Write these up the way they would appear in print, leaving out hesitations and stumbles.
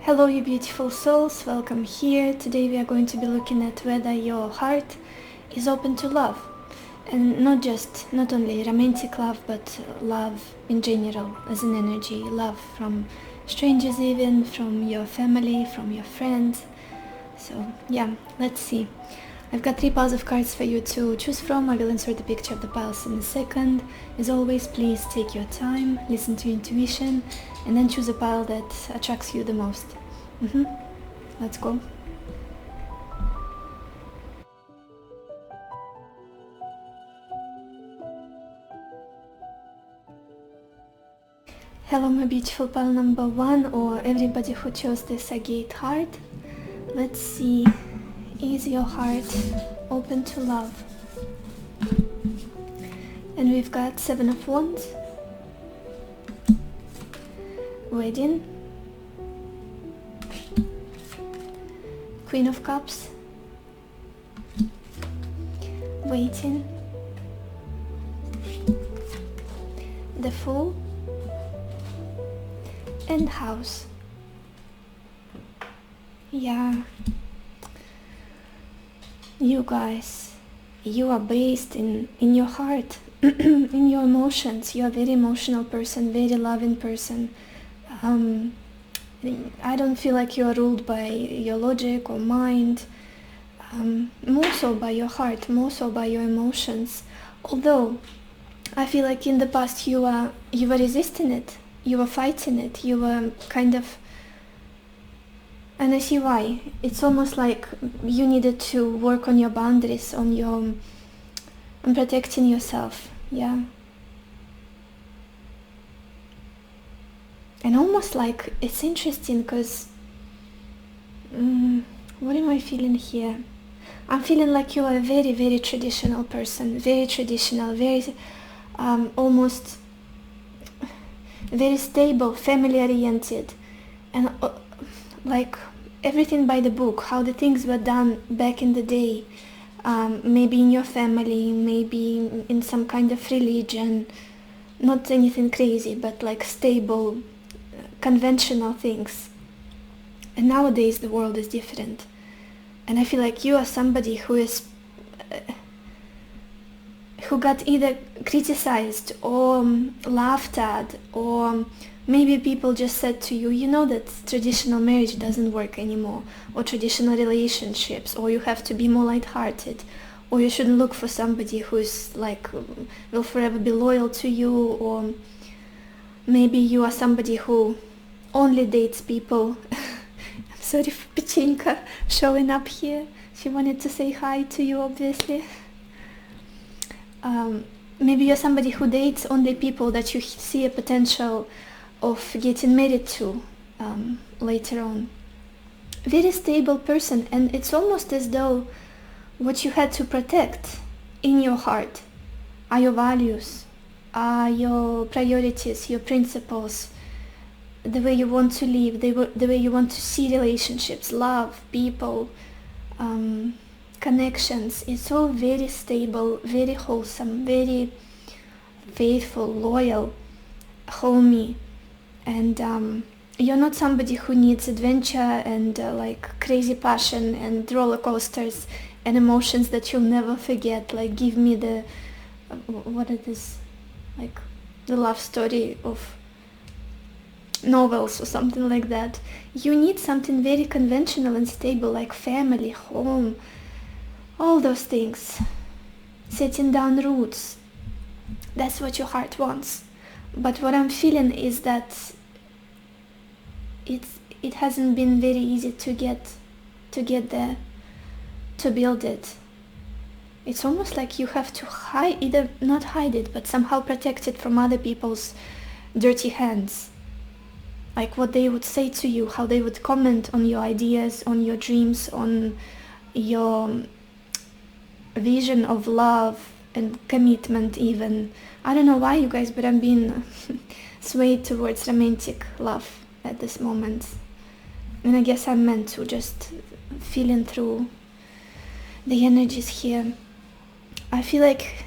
Hello you beautiful souls, welcome here. Today we are going to be looking at whether your heart is open to love. And not only romantic love, but love in general as an energy. Love from strangers even, from your family, from your friends. So yeah, let's see. I've got 3 piles of cards for you to choose from. I will insert the picture of the piles in a second. As always, please take your time, listen to your intuition, and then choose a pile that attracts you the most. Let's go. Hello my beautiful pile number 1, or everybody who chose this agate heart. Let's see, is your heart open to love? And we've got 7 of Wands, Wedding, Queen of Cups, Waiting, the Fool, and House. Yeah, you guys, you are based in your heart, in your emotions. You are a very emotional person, very loving person. I don't feel like you are ruled by your logic or mind, more so by your heart, more so by your emotions. Although I feel like in the past you were resisting it, you were fighting it, you were kind of, and I see why. It's almost like you needed to work on your boundaries, on protecting yourself. Yeah. And almost like it's interesting because what am I feeling here? I'm feeling like you are a very, very traditional person, very traditional, very almost very stable, family oriented, and like everything by the book, how the things were done back in the day, maybe in your family, maybe in some kind of religion, not anything crazy, but like stable, conventional things. And nowadays the world is different, and I feel like you are somebody who got either criticized or laughed at, or maybe people just said to you, you know that traditional marriage doesn't work anymore, or traditional relationships, or you have to be more lighthearted, or you shouldn't look for somebody who's like will forever be loyal to you, or maybe you are somebody who only dates people. I'm sorry for Pechenka showing up here. She wanted to say hi to you, obviously. Maybe you're somebody who dates only people that you see a potential of getting married to later on. Very stable person, and it's almost as though what you had to protect in your heart are your values, are your priorities, your principles, the way you want to live, the way you want to see relationships, love, people, connections. It's all very stable, very wholesome, very faithful, loyal, homey. And you're not somebody who needs adventure and like crazy passion and roller coasters and emotions that you'll never forget. Like give me the what it is, like the love story of novels or something like that. You need something very conventional and stable, like family, home, all those things, setting down roots. That's what your heart wants. But what I'm feeling is that it hasn't been very easy to get there, to build it. It's almost like you have to either not hide it, but somehow protect it from other people's dirty hands. Like what they would say to you, how they would comment on your ideas, on your dreams, on your vision of love and commitment even. I don't know why, you guys, but I'm being swayed towards romantic love at this moment. And I guess I'm meant to, just feeling through the energies here. I feel like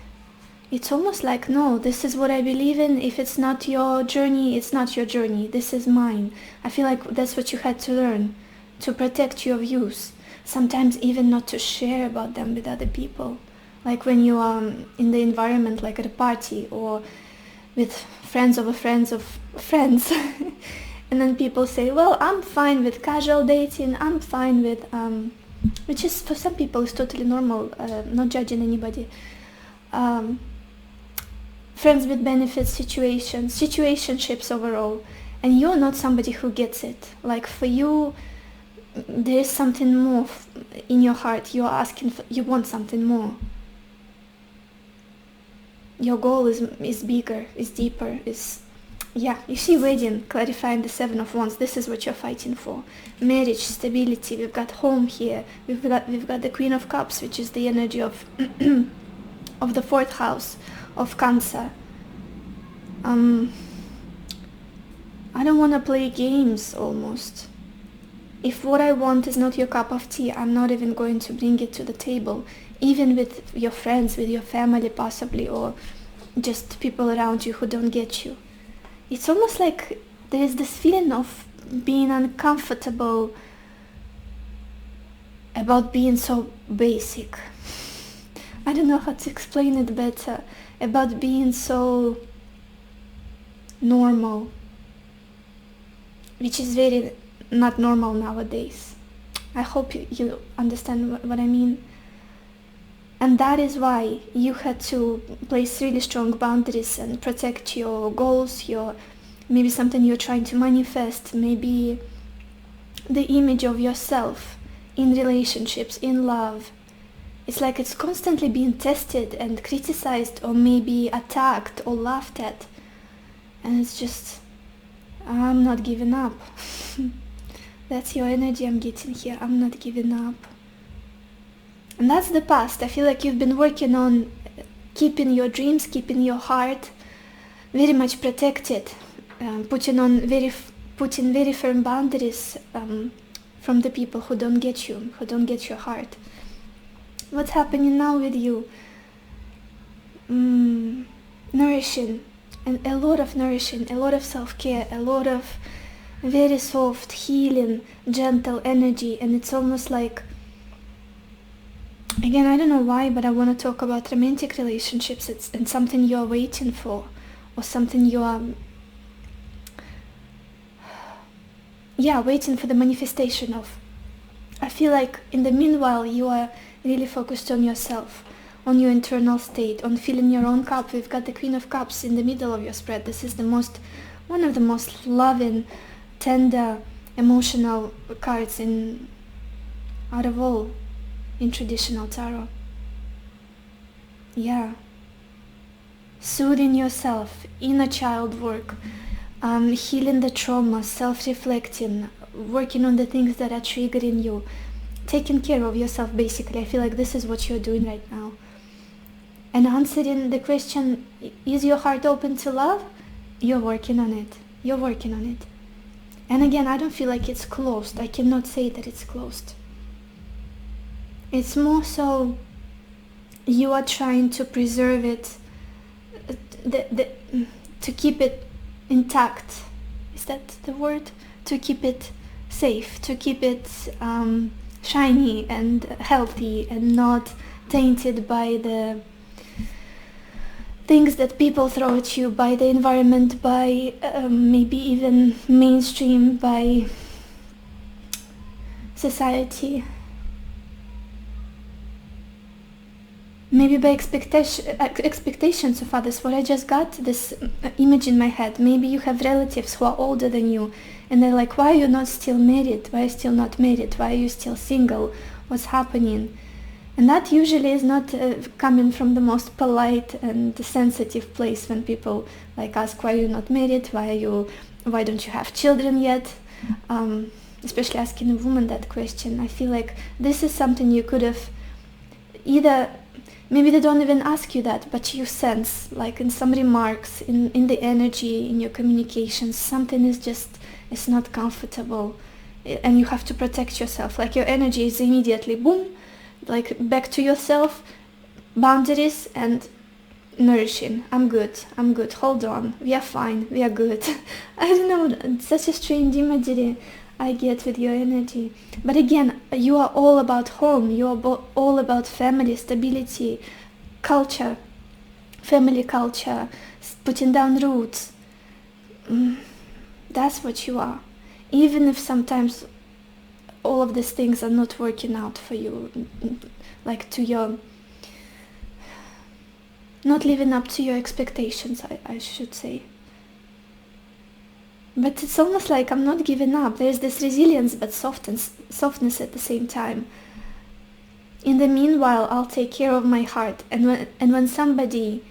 it's almost like, no, this is what I believe in. If it's not your journey, it's not your journey. This is mine. I feel like that's what you had to learn, to protect your views. Sometimes even not to share about them with other people. Like when you are in the environment, like at a party or with friends of friends. And then people say, well, I'm fine with casual dating. I'm fine with, which is for some people is totally normal, not judging anybody. Friends with benefits situationships overall, and you're not somebody who gets it. Like for you, there is something more in your heart. You're asking for, you want something more. Your goal is bigger, is deeper, is, yeah, you see wedding, clarifying the 7 of Wands, this is what you're fighting for. Marriage, stability, we've got home here, we've got the Queen of Cups, which is the energy of of the 4th house of Cancer. I don't want to play games almost. If what I want is not your cup of tea, I'm not even going to bring it to the table, even with your friends, with your family possibly, or just people around you who don't get you. It's almost like there is this feeling of being uncomfortable about being so basic. I don't know how to explain it better. About being so normal, which is very not normal nowadays. I hope you understand what I mean. And that is why you had to place really strong boundaries and protect your goals, your maybe something you're trying to manifest, maybe the image of yourself in relationships, in love. It's like it's constantly being tested and criticized, or maybe attacked or laughed at. And it's just, I'm not giving up. That's your energy I'm getting here. I'm not giving up. And that's the past. I feel like you've been working on keeping your dreams, keeping your heart very much protected, putting very firm boundaries from the people who don't get you, who don't get your heart. What's happening now with you? Nourishing, and a lot of nourishing, a lot of self-care, a lot of very soft, healing, gentle energy. And it's almost like, again, I don't know why, but I want to talk about romantic relationships. It's something you are waiting for, or something you are, waiting for the manifestation of. I feel like in the meanwhile you are really focused on yourself, on your internal state, on filling your own cup. We've got the Queen of Cups in the middle of your spread. This is one of the most loving, tender, emotional cards out of all in traditional tarot. Yeah. Soothing yourself, inner child work, healing the trauma, self-reflecting, working on the things that are triggering you, taking care of yourself basically. I feel like this is what you're doing right now. And answering the question, is your heart open to love? You're working on it. You're working on it. And again, I don't feel like it's closed. I cannot say that it's closed. It's more so you are trying to preserve it, to keep it intact. Is that the word? To keep it safe, to keep it shiny and healthy and not tainted by the things that people throw at you, by the environment, by maybe even mainstream, by society, maybe by expectations of others. What I just got this image in my head. Maybe you have relatives who are older than you, and they're like, why are you not still married? Why are you still not married? Why are you still single? What's happening? And that usually is not coming from the most polite and sensitive place, when people like ask, why are you not married? Why don't you have children yet? Especially asking a woman that question. I feel like this is something you could have either, maybe they don't even ask you that, but you sense, like in some remarks, in the energy, in your communications, something is not comfortable, and you have to protect yourself. Like your energy is immediately boom, like back to yourself, boundaries, and nourishing. I'm good, hold on, we are fine, we are good. I don't know, it's such a strange imagery I get with your energy. But again, you are all about home, you are all about family, stability, culture, family culture, putting down roots. That's what you are. Even if sometimes all of these things are not working out for you, like to your, not living up to your expectations, I should say. But it's almost like I'm not giving up. There's this resilience but softness at the same time. In the meanwhile, I'll take care of my heart, and when somebody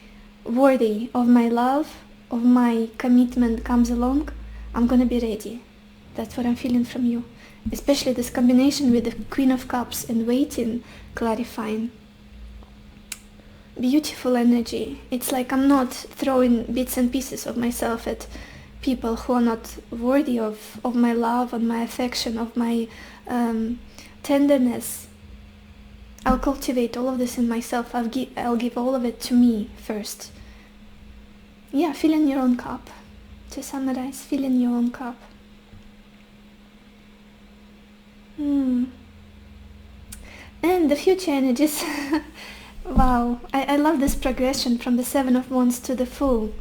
worthy of my love, of my commitment comes along, I'm gonna be ready. That's what I'm feeling from you. Especially this combination with the Queen of Cups and waiting, clarifying. Beautiful energy. It's like I'm not throwing bits and pieces of myself at people who are not worthy of my love, of my affection, of my tenderness. I'll cultivate all of this in myself. I'll give all of it to me first. Yeah, fill in your own cup. To summarize, fill in your own cup. And the future energies. Wow, I love this progression from the Seven of Wands to the Fool.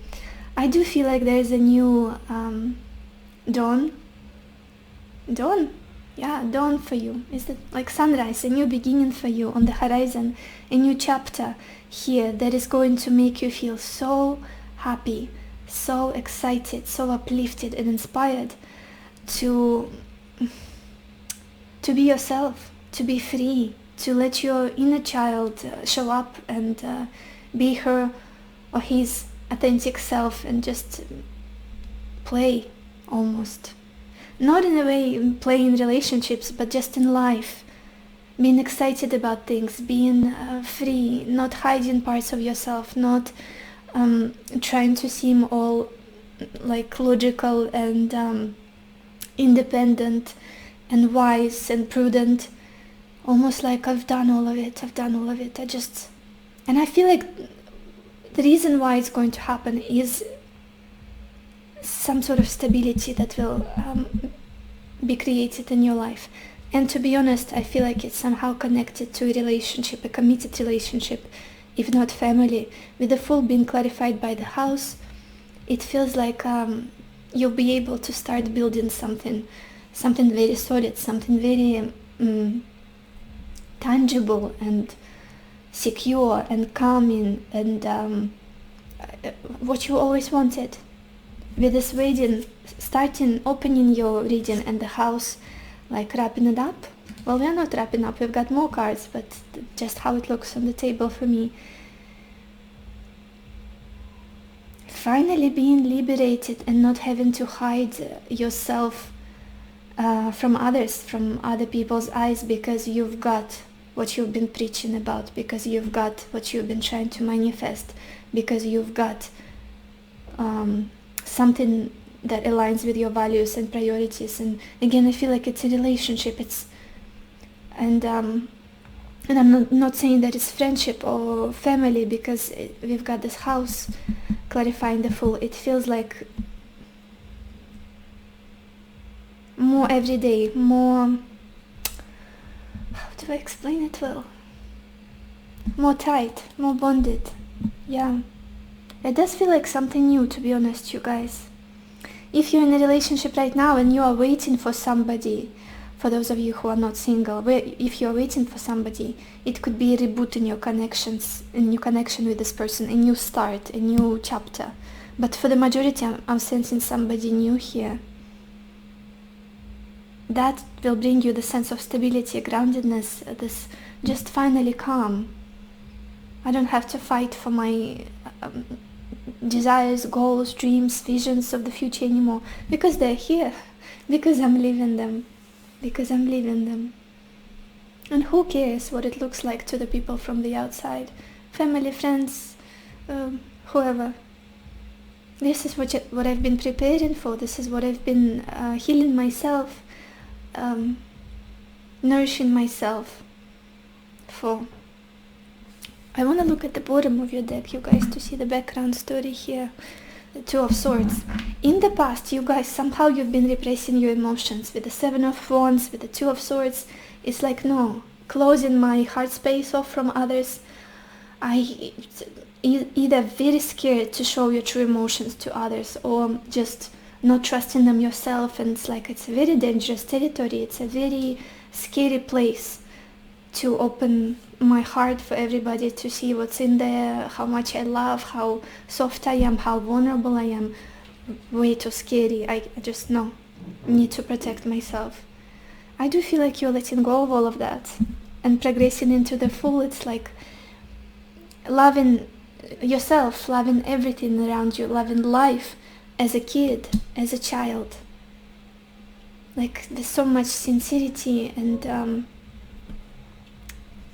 I do feel like there is a new dawn. Dawn? Yeah, dawn for you. Is it like sunrise, a new beginning for you on the horizon, a new chapter here that is going to make you feel so happy, so excited, so uplifted and inspired to be yourself, to be free, to let your inner child show up and be her or his authentic self and just play almost. Not in a way play in relationships, but just in life. Being excited about things, being free, not hiding parts of yourself, not trying to seem all like logical and independent and wise and prudent. Almost like I've done all of it. And I feel like the reason why it's going to happen is some sort of stability that will be created in your life. And to be honest, I feel like it's somehow connected to a relationship, a committed relationship, if not family. With the Fool being clarified by the house, it feels like you'll be able to start building something very solid, something very tangible and secure and calming and what you always wanted. With this reading, opening your reading and the house, like wrapping it up. Well, we're not wrapping up, we've got more cards, but just how it looks on the table for me. Finally being liberated and not having to hide yourself from others, from other people's eyes, because you've got what you've been preaching about, because you've got what you've been trying to manifest, because you've got something that aligns with your values and priorities. And again, I feel like it's a relationship. And I'm not saying that it's friendship or family, because we've got this house clarifying the Fool. It feels like more everyday, more, how do I explain it well? More tight, more bonded. Yeah. It does feel like something new, to be honest, you guys. If you're in a relationship right now and you are waiting for somebody, for those of you who are not single, if you're waiting for somebody, it could be a reboot in your connections, a new connection with this person, a new start, a new chapter. But for the majority, I'm sensing somebody new here. That will bring you the sense of stability, groundedness, this just finally calm. I don't have to fight for my desires, goals, dreams, visions of the future anymore, because they're here, because I'm living them. And who cares what it looks like to the people from the outside, family, friends, whoever. This is what I've been preparing for. This is what I've been healing myself, nourishing myself for. I want to look at the bottom of your deck, you guys, to see the background story here. The Two of Swords. In the past, you guys, somehow you've been repressing your emotions. With the Seven of Wands, with the Two of Swords, it's like, no, closing my heart space off from others. I either very scared to show your true emotions to others, or just not trusting them yourself, and it's like it's a very dangerous territory. It's a very scary place to open my heart for everybody to see what's in there, how much I love, how soft I am, how vulnerable I am. Way too scary. I just need to protect myself. I do feel like you're letting go of all of that and progressing into the full. It's like loving yourself, loving everything around you, loving life as a kid, as a child. Like there's so much sincerity and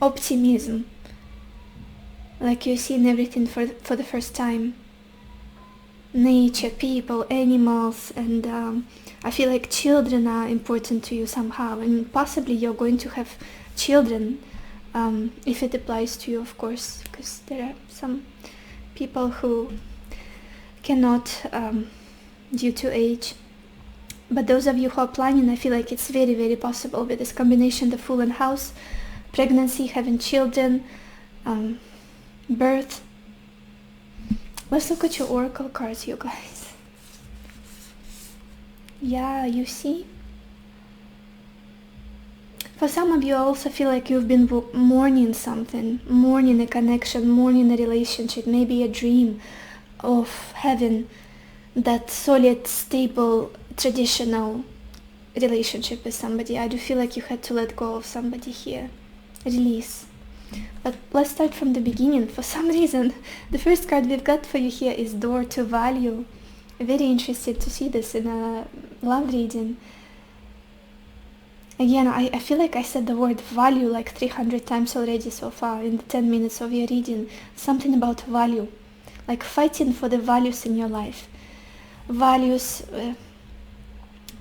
optimism, like you're seeing everything for the first time. Nature, people, animals, and I feel like children are important to you somehow, and possibly you're going to have children, if it applies to you, of course, because there are some people who cannot due to age. But those of you who are planning, I feel like it's very, very possible with this combination, the Fool and House, pregnancy, having children, birth. Let's look at your oracle cards, you guys. Yeah, you see? For some of you, I also feel like you've been mourning something, mourning a connection, mourning a relationship, maybe a dream of having that solid, stable, traditional relationship with somebody. I do feel like you had to let go of somebody here. Release. But let's start from the beginning. For some reason, the first card we've got for you here is Door to Value. Very interested to see this in a love reading. Again, I feel like I said the word value like 300 times already so far in the 10 minutes of your reading. Something about value. Like fighting for the values in your life. Values.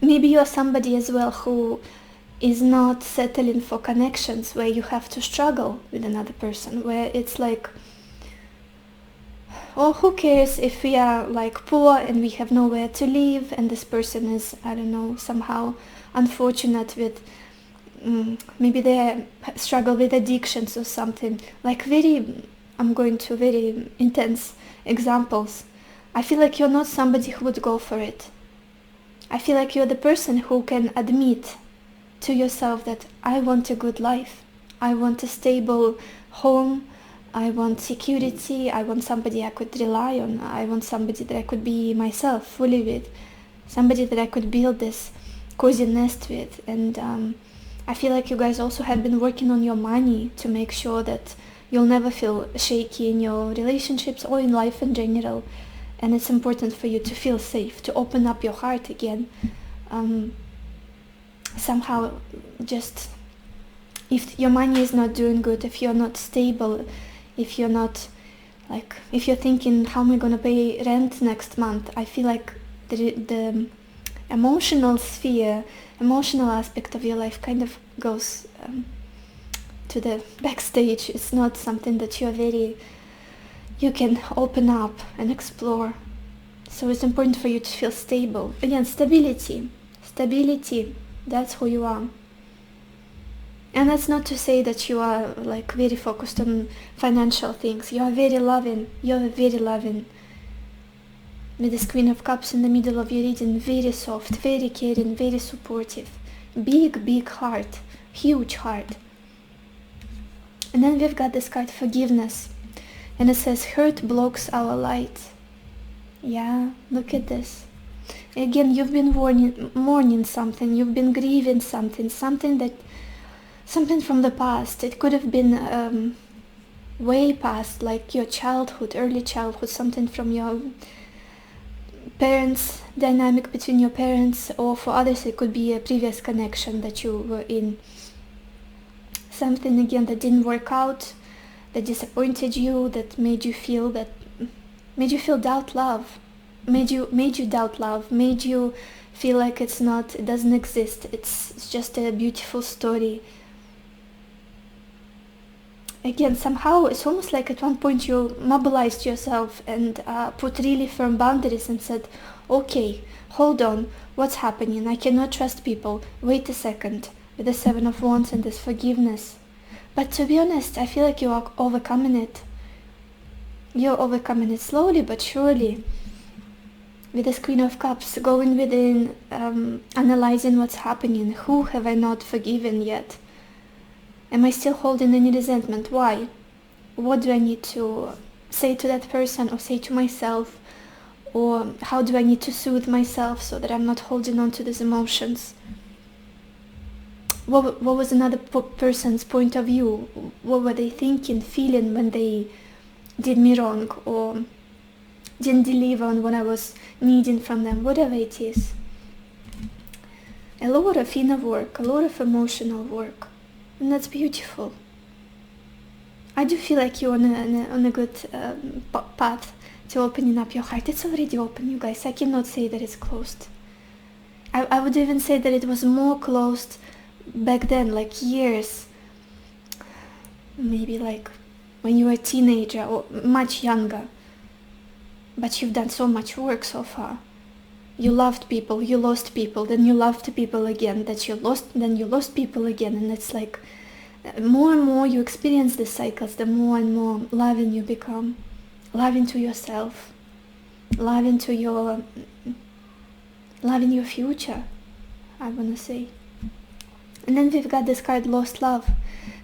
Maybe you're somebody as well who is not settling for connections where you have to struggle with another person, where it's like, oh, who cares if we are like poor and we have nowhere to live, and this person is, I don't know, somehow unfortunate with, maybe they struggle with addictions or something. Like I'm going to very intense examples. I feel like you're not somebody who would go for it. I feel like you're the person who can admit to yourself that I want a good life. I want a stable home. I want security. I want somebody I could rely on. I want somebody that I could be myself fully with. Somebody that I could build this cozy nest with. And I feel like you guys also have been working on your money to make sure that you'll never feel shaky in your relationships or in life in general. And it's important for you to feel safe, to open up your heart again. Somehow, just if your money is not doing good, if you're not stable, if you're not like, if you're thinking, how am I gonna pay rent next month? I feel like the emotional sphere, emotional aspect of your life kind of goes to the backstage. It's not something that you can open up and explore. So it's important for you to feel stable. Again, stability, that's who you are. And that's not to say that you are like very focused on financial things. You are very loving. With this Queen of Cups in the middle of your reading, very soft, very caring, very supportive. Big heart, huge heart. And then we've got this card, Forgiveness. And it says, hurt blocks our light. Yeah, look at this. Again, you've been mourning something, you've been grieving something from the past. It could have been way past, like your childhood, early childhood, something from your parents, dynamic between your parents, or for others it could be a previous connection that you were in. Something again that didn't work out, that disappointed you, that made you feel doubt love, made you doubt love, made you feel like it doesn't exist, it's just a beautiful story. again, somehow it's almost like at one point you mobilized yourself and put really firm boundaries and said, okay, hold on, what's happening? I cannot trust people. Wait a second. With the Seven of Wands and this forgiveness. But to be honest, I feel like you are overcoming it. You're overcoming it slowly but surely. With this Queen of Cups, going within, analyzing what's happening. Who have I not forgiven yet? Am I still holding any resentment? Why? What do I need to say to that person or say to myself? Or how do I need to soothe myself so that I'm not holding on to these emotions? What was another person's point of view? What were they thinking, feeling when they did me wrong or didn't deliver on what I was needing from them? Whatever it is. A lot of inner work, a lot of emotional work. And that's beautiful. I do feel like you're on a good path to opening up your heart. It's already open, you guys. I cannot say that it's closed. I would even say that it was more closed back then, like years. Maybe like when you were a teenager or much younger. But you've done so much work so far. You loved people, you lost people, then you loved people again, that you lost, then you lost people again, and it's like more and more you experience these cycles, the more and more loving you become, loving to yourself, loving your future, I want to say. And then we've got this card, Lost Love,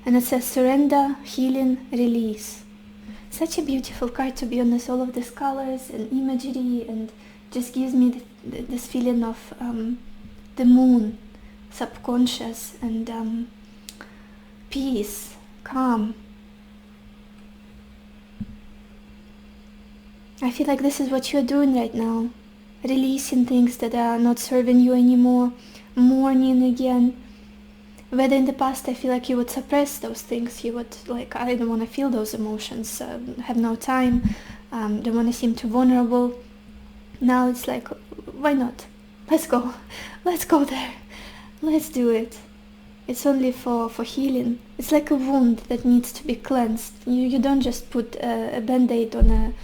and it says surrender, healing, release. Such a beautiful card, to be honest. All of these colors and imagery, and just gives me this feeling of the moon, subconscious, and peace, calm. I feel like this is what you're doing right now, releasing things that are not serving you anymore, mourning again. Whether in the past I feel like you would suppress those things, you would like, I don't want to feel those emotions, have no time, don't want to seem too vulnerable. Now it's like, why not? Let's go there, let's do it. It's only for healing. It's like a wound that needs to be cleansed. You don't just put a band-aid on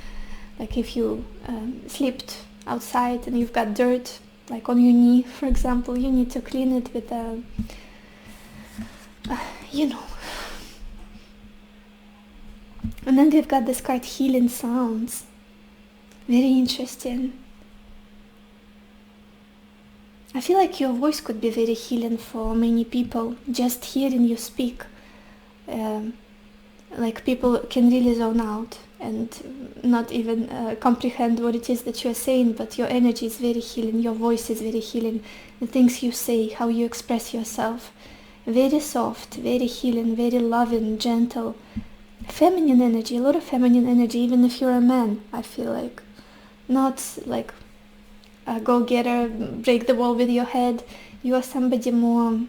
like if you slipped outside and you've got dirt, like on your knee, for example, you need to clean it with And then we've got this card, Healing Sounds. Very interesting. I feel like your voice could be very healing for many people. Just hearing you speak. Like people can really zone out and not even comprehend what it is that you're saying, but your energy is very healing, your voice is very healing. The things you say, how you express yourself. Very soft, very healing, very loving, gentle. Feminine energy, a lot of feminine energy, even if you're a man, I feel like. Not like a go-getter, break the wall with your head. You are somebody more on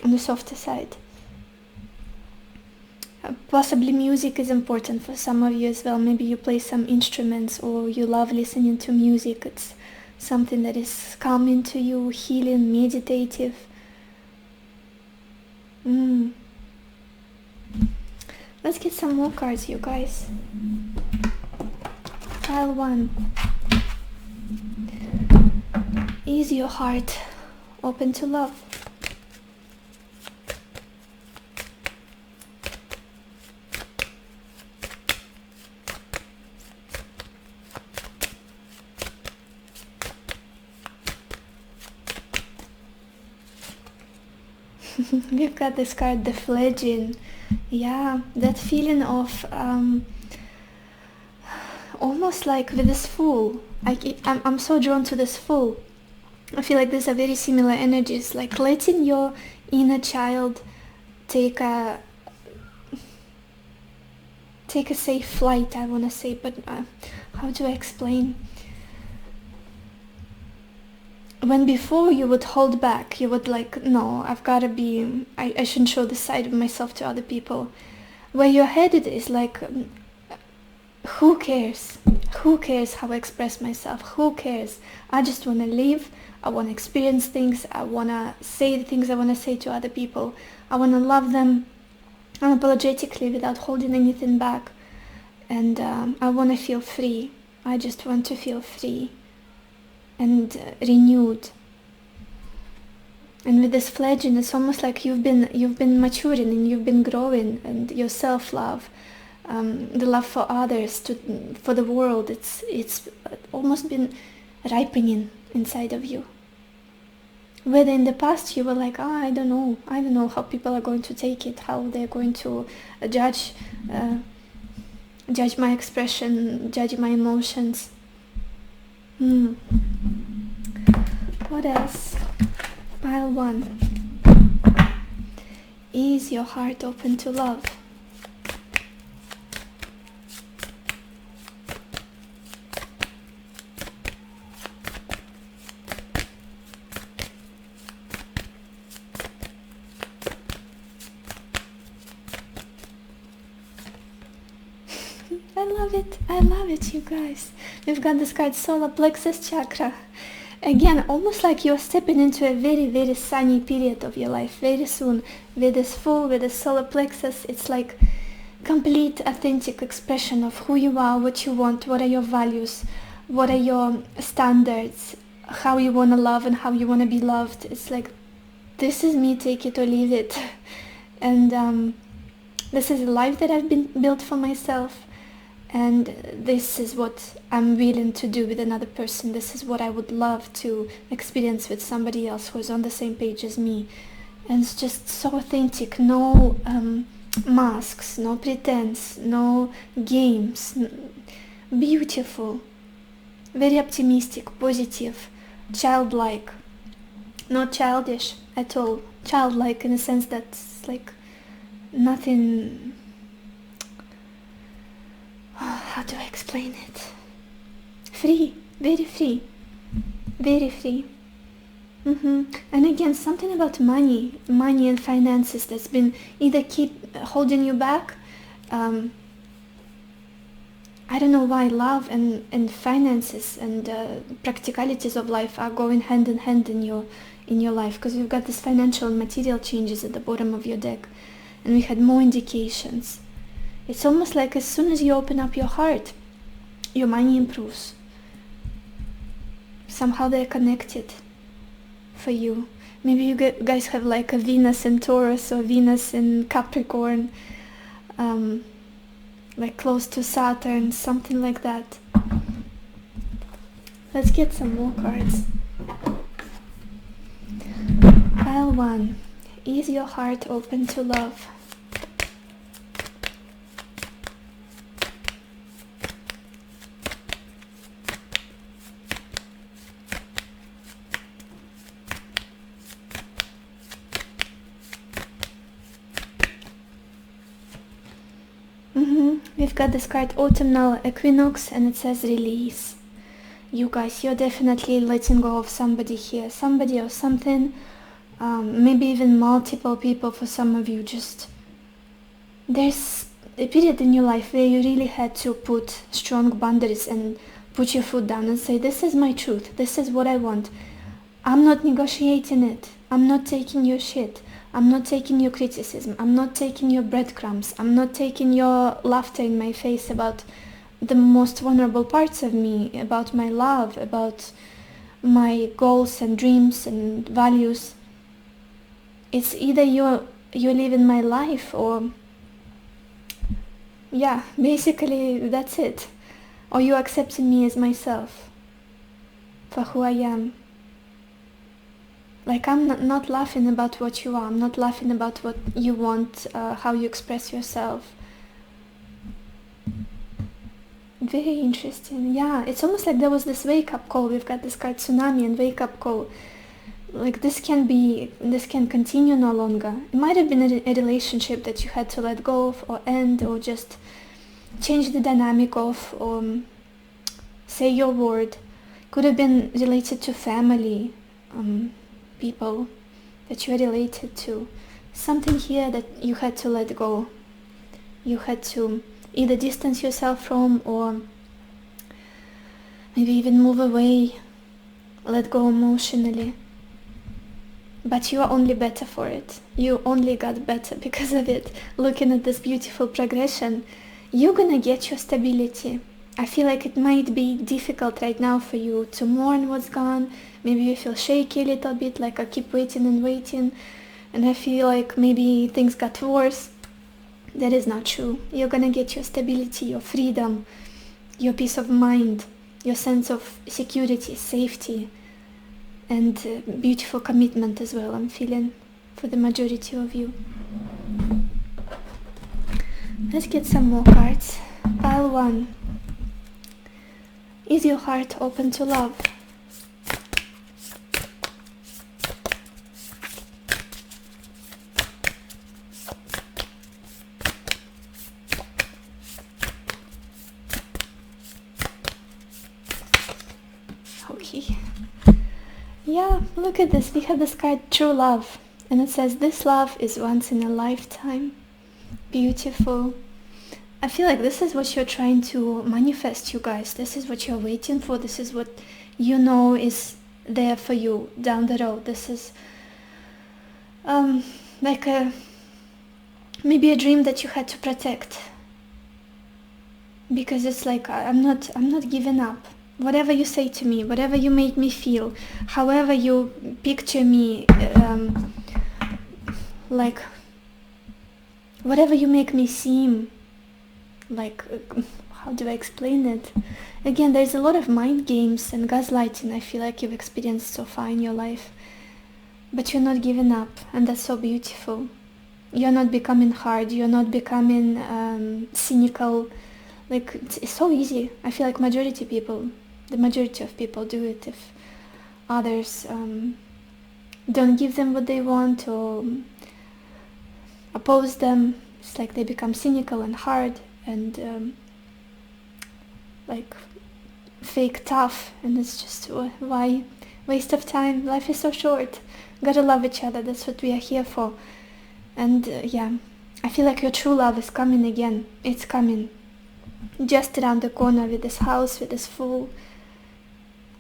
the softer side. Possibly music is important for some of you as well. Maybe you play some instruments or you love listening to music. It's something that is calming to you, healing, meditative. Let's get some more cards, you guys. Pile 1. Is your heart open to love? We've got this card, the Fledging. Yeah, that feeling of almost like with this Fool. I'm so drawn to this Fool. I feel like these are very similar energies, like letting your inner child take a safe flight, I want to say, but how do I explain? When before you would hold back, you would like, no, I've got to be, I shouldn't show this side of myself to other people. Where you're headed is like, who cares? Who cares how I express myself? Who cares? I just want to live. I want to experience things. I want to say the things I want to say to other people. I want to love them. unapologetically, without holding anything back. And I want to feel free. I just want to feel free and renewed. And with this fledgling, it's almost like you've been maturing and you've been growing, and your self-love, the love for others, for the world, it's almost been ripening inside of you. Whether in the past you were like, I don't know how people are going to take it, how they're going to judge my expression, judge my emotions. What else? Pile 1. Is your heart open to love? I love it, you guys. We've got this card, Solar Plexus Chakra. Again, almost like you're stepping into a very, very sunny period of your life very soon. With this solar plexus, it's like complete, authentic expression of who you are, what you want, what are your values, what are your standards, how you want to love and how you want to be loved. It's like, this is me, take it or leave it. And this is a life that I've been built for myself. And this is what I'm willing to do with another person. This is what I would love to experience with somebody else who is on the same page as me. And it's just so authentic. No masks, no pretense, no games. Beautiful. Very optimistic, positive, childlike. Not childish at all. Childlike in a sense that's like nothing... how do I explain it? Free, very free, very free. And again, something about money and finances that's been either keep holding you back. I don't know why love and finances and practicalities of life are going hand in hand in your life, because you've got this financial and material changes at the bottom of your deck, and we had more indications. It's almost like as soon as you open up your heart, your money improves. Somehow they're connected for you. Maybe you guys have like a Venus in Taurus or Venus in Capricorn, like close to Saturn, something like that. Let's get some more cards. Pile 1. Is your heart open to love? We've got this card, Autumnal Equinox, and it says release. You guys, you're definitely letting go of somebody here, somebody or something, maybe even multiple people for some of you. Just there's a period in your life where you really had to put strong boundaries and put your foot down and say, this is my truth, this is what I want. I'm not negotiating it. I'm not taking your shit. I'm not taking your criticism. I'm not taking your breadcrumbs. I'm not taking your laughter in my face about the most vulnerable parts of me, about my love, about my goals and dreams and values. It's either you're living my life, or yeah, basically that's it. Or you're accepting me as myself for who I am. Like, I'm not laughing about what you are. I'm not laughing about what you want, how you express yourself. Very interesting. Yeah, it's almost like there was this wake-up call. We've got this card, Tsunami and wake-up call. Like, this can continue no longer. It might have been a relationship that you had to let go of or end, or just change the dynamic of, or say your word. Could have been related to family, people that you are related to. Something here that you had to let go. You had to either distance yourself from, or maybe even move away, let go emotionally. but you are only better for it. You only got better because of it. Looking at this beautiful progression, you're gonna get your stability. I feel like it might be difficult right now for you to mourn what's gone. Maybe you feel shaky a little bit, like I keep waiting and waiting, and I feel like maybe things got worse. That is not true. You're gonna get your stability, your freedom, your peace of mind, your sense of security, safety, and beautiful commitment as well, I'm feeling, for the majority of you. Let's get some more cards. Pile 1. Is your heart open to love? Okay. Yeah, look at this. We have this card, True Love. And it says, this love is once in a lifetime. Beautiful. I feel like this is what you're trying to manifest, you guys. This is what you're waiting for. This is what you know is there for you down the road. This is like maybe a dream that you had to protect. Because it's like, I'm not giving up. Whatever you say to me, whatever you make me feel, however you picture me, like whatever you make me seem, like, how do I explain it? Again, there's a lot of mind games and gaslighting I feel like you've experienced so far in your life, but you're not giving up, and that's so beautiful. You're not becoming hard, you're not becoming cynical. Like, it's so easy. I feel like the majority of people do it if others don't give them what they want or oppose them. It's like they become cynical and hard and like fake tough, and it's just, why? Waste of time. Life is so short. Gotta love each other. That's what we are here for. And yeah, I feel like your true love is coming again. It's coming just around the corner with this house, with this fool.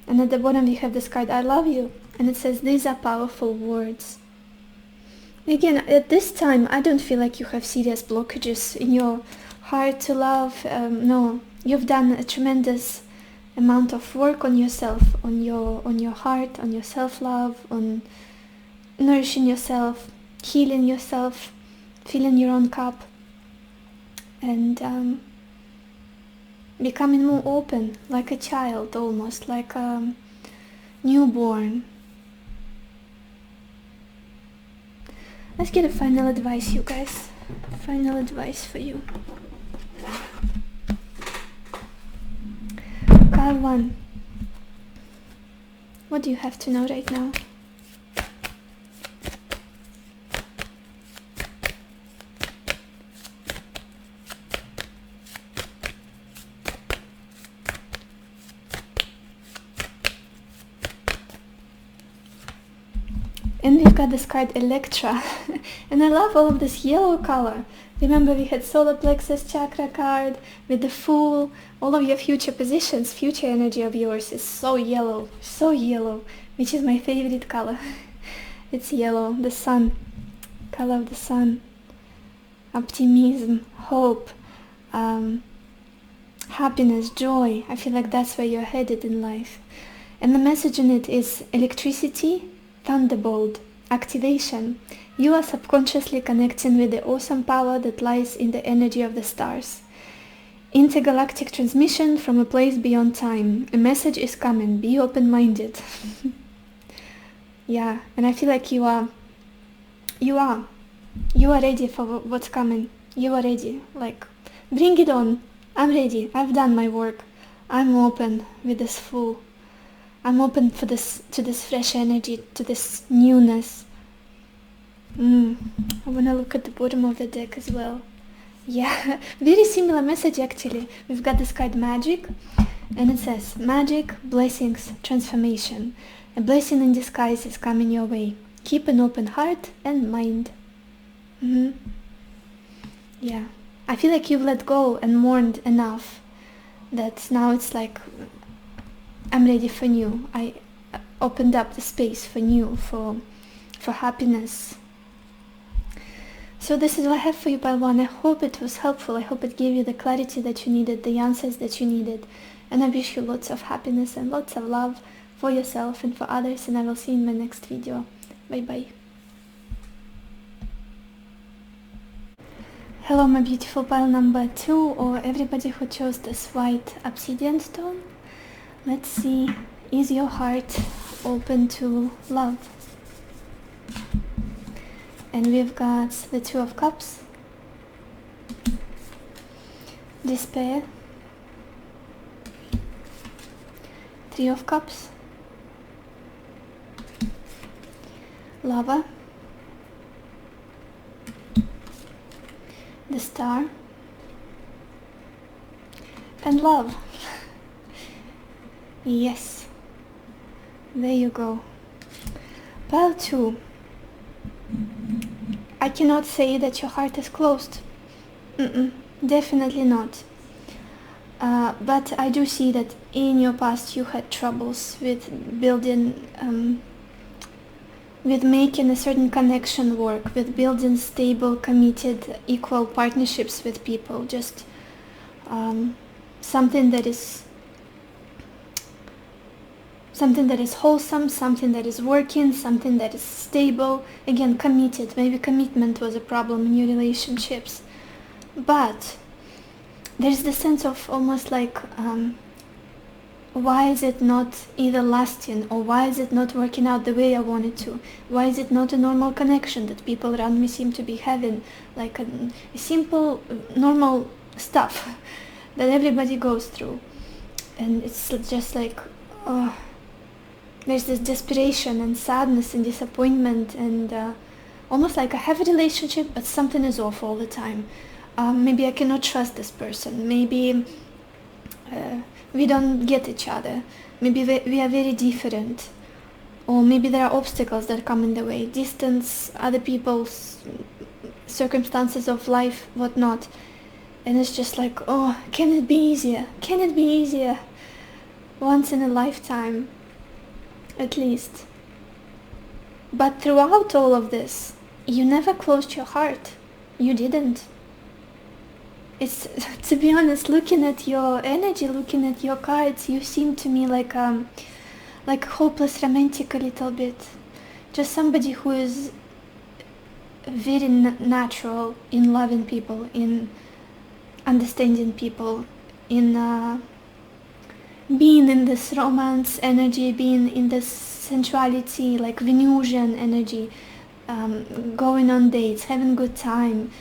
And at the bottom we have this card, I love you. And it says, these are powerful words. Again, at this time, I don't feel like you have serious blockages in your heart to love. No, you've done a tremendous amount of work on yourself, on your heart, on your self-love, on nourishing yourself, healing yourself, filling your own cup, and becoming more open, like a child almost, like a newborn. Let's get a final advice, you guys. Final advice for you. Pile 1. What do you have to know right now? And we've got this card, Electra. And I love all of this yellow color. Remember, we had solar plexus chakra card with the Fool. All of your future positions, future energy of yours is so yellow, which is my favorite color. It's yellow, the sun, color of the sun. Optimism, hope, happiness, joy. I feel like that's where you're headed in life. And the message in it is electricity, thunderbolt, activation. You are subconsciously connecting with the awesome power that lies in the energy of the stars. Intergalactic transmission from a place beyond time. A message is coming. Be open-minded. Yeah, and I feel like you are ready for what's coming. You are ready. Like, bring it on. I'm ready. I've done my work. I'm open with this Fool. I'm open to this fresh energy, to this newness. I want to look at the bottom of the deck as well. Yeah, very similar message actually. We've got this card, Magic, and it says, magic, blessings, transformation. A blessing in disguise is coming your way. Keep an open heart and mind. Yeah, I feel like you've let go and mourned enough that now it's like, I'm ready for new. I opened up the space for new, for for happiness. So this is what I have for you, Pile 1. I hope it was helpful. I hope it gave you the clarity that you needed, the answers that you needed. And I wish you lots of happiness and lots of love for yourself and for others. And I will see you in my next video. Bye bye. Hello, my beautiful pile number 2, or everybody who chose this white obsidian stone. Let's see, is your heart open to love? And we've got the Two of Cups, despair, Three of Cups, Lover, the Star, and love. Yes, there you go. Pile 2. I cannot say that your heart is closed. Definitely not. But I do see that in your past you had troubles with building, with making a certain connection work, with building stable, committed, equal partnerships with people. Just something that is wholesome, something that is working, something that is stable. Again, committed. Maybe commitment was a problem in your relationships. But there's the sense of almost like, why is it not either lasting, or why is it not working out the way I want it to? Why is it not a normal connection that people around me seem to be having? Like a simple, normal stuff that everybody goes through. And it's just like, oh, there's this desperation and sadness and disappointment, and almost like I have a relationship but something is off all the time. Maybe I cannot trust this person. Maybe we don't get each other. Maybe we are very different. Or maybe there are obstacles that come in the way. Distance, other people's circumstances of life, whatnot. And it's just like, oh, can it be easier? Can it be easier? Once in a lifetime. At least. But throughout all of this, you never closed your heart. You didn't. It's, to be honest, looking at your energy, looking at your cards, you seem to me like a hopeless romantic a little bit. Just somebody who is very natural in loving people, in understanding people, in being in this romance energy, being in this sensuality, like Venusian energy, going on dates, having good time.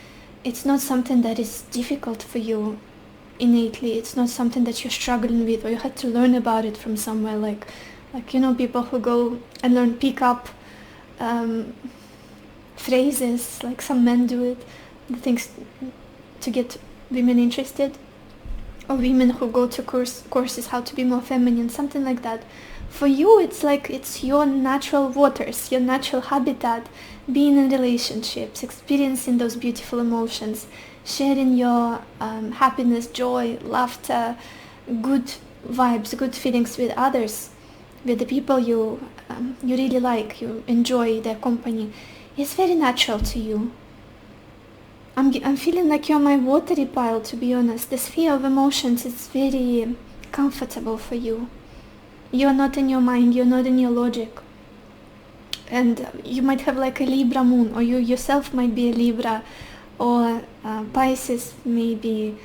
It's not something that is difficult for you innately. It's not something that you're struggling with, or you had to learn about it from somewhere, like you know, people who go and learn pick-up phrases, like some men do it, the things to get women interested. Or women who go to courses how to be more feminine, something like that. For you, it's like it's your natural waters, your natural habitat, being in relationships, experiencing those beautiful emotions, sharing your happiness, joy, laughter, good vibes, good feelings with others, with the people you really like, you enjoy their company. It's very natural to you. I'm feeling like you're my watery pile, to be honest. The sphere of emotions is very comfortable for you. You're not in your mind, you're not in your logic. And you might have like a Libra moon, or you yourself might be a Libra, or Pisces maybe,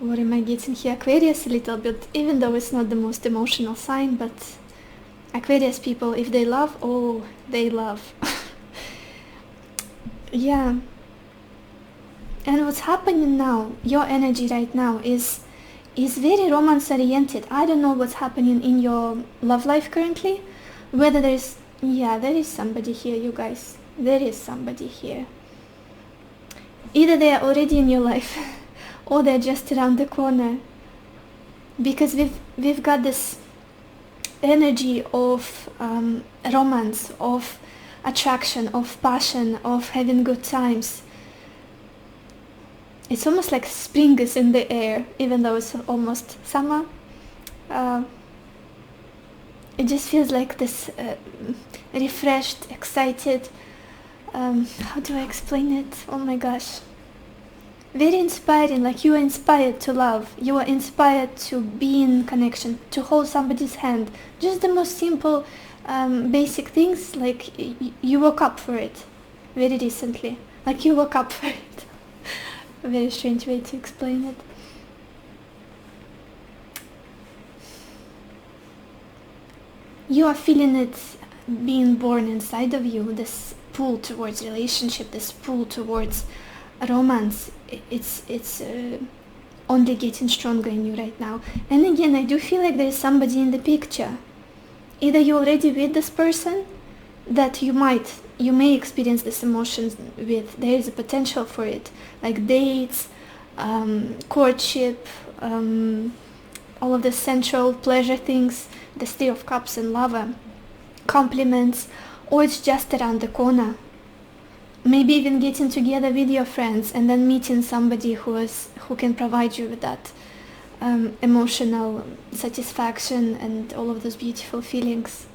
or am I getting here Aquarius a little bit, even though it's not the most emotional sign, but Aquarius people, if they love, oh, they love. Yeah. And what's happening now, your energy right now is very romance oriented. I don't know what's happening in your love life currently. Whether there is somebody here, you guys. There is somebody here. Either they are already in your life or they're just around the corner. Because we've got this energy of romance, of attraction, of passion, of having good times. It's almost like spring is in the air, even though it's almost summer. it just feels like this refreshed, excited, how do I explain it? Oh my gosh. Very inspiring, like you are inspired to love, you are inspired to be in connection, to hold somebody's hand. Just the most simple, basic things, like you woke up for it very recently. Like you woke up for it. A very strange way to explain it. You are feeling it being born inside of you, this pull towards relationship, this pull towards romance. It's only getting stronger in you right now. And again, I do feel like there is somebody in the picture. Either you're already with this person that you may experience this emotions with. There is a potential for it, like dates, courtship, all of the sensual pleasure things, the Three of Cups and Lover, compliments, or it's just around the corner. Maybe even getting together with your friends and then meeting somebody who can provide you with that emotional satisfaction and all of those beautiful feelings.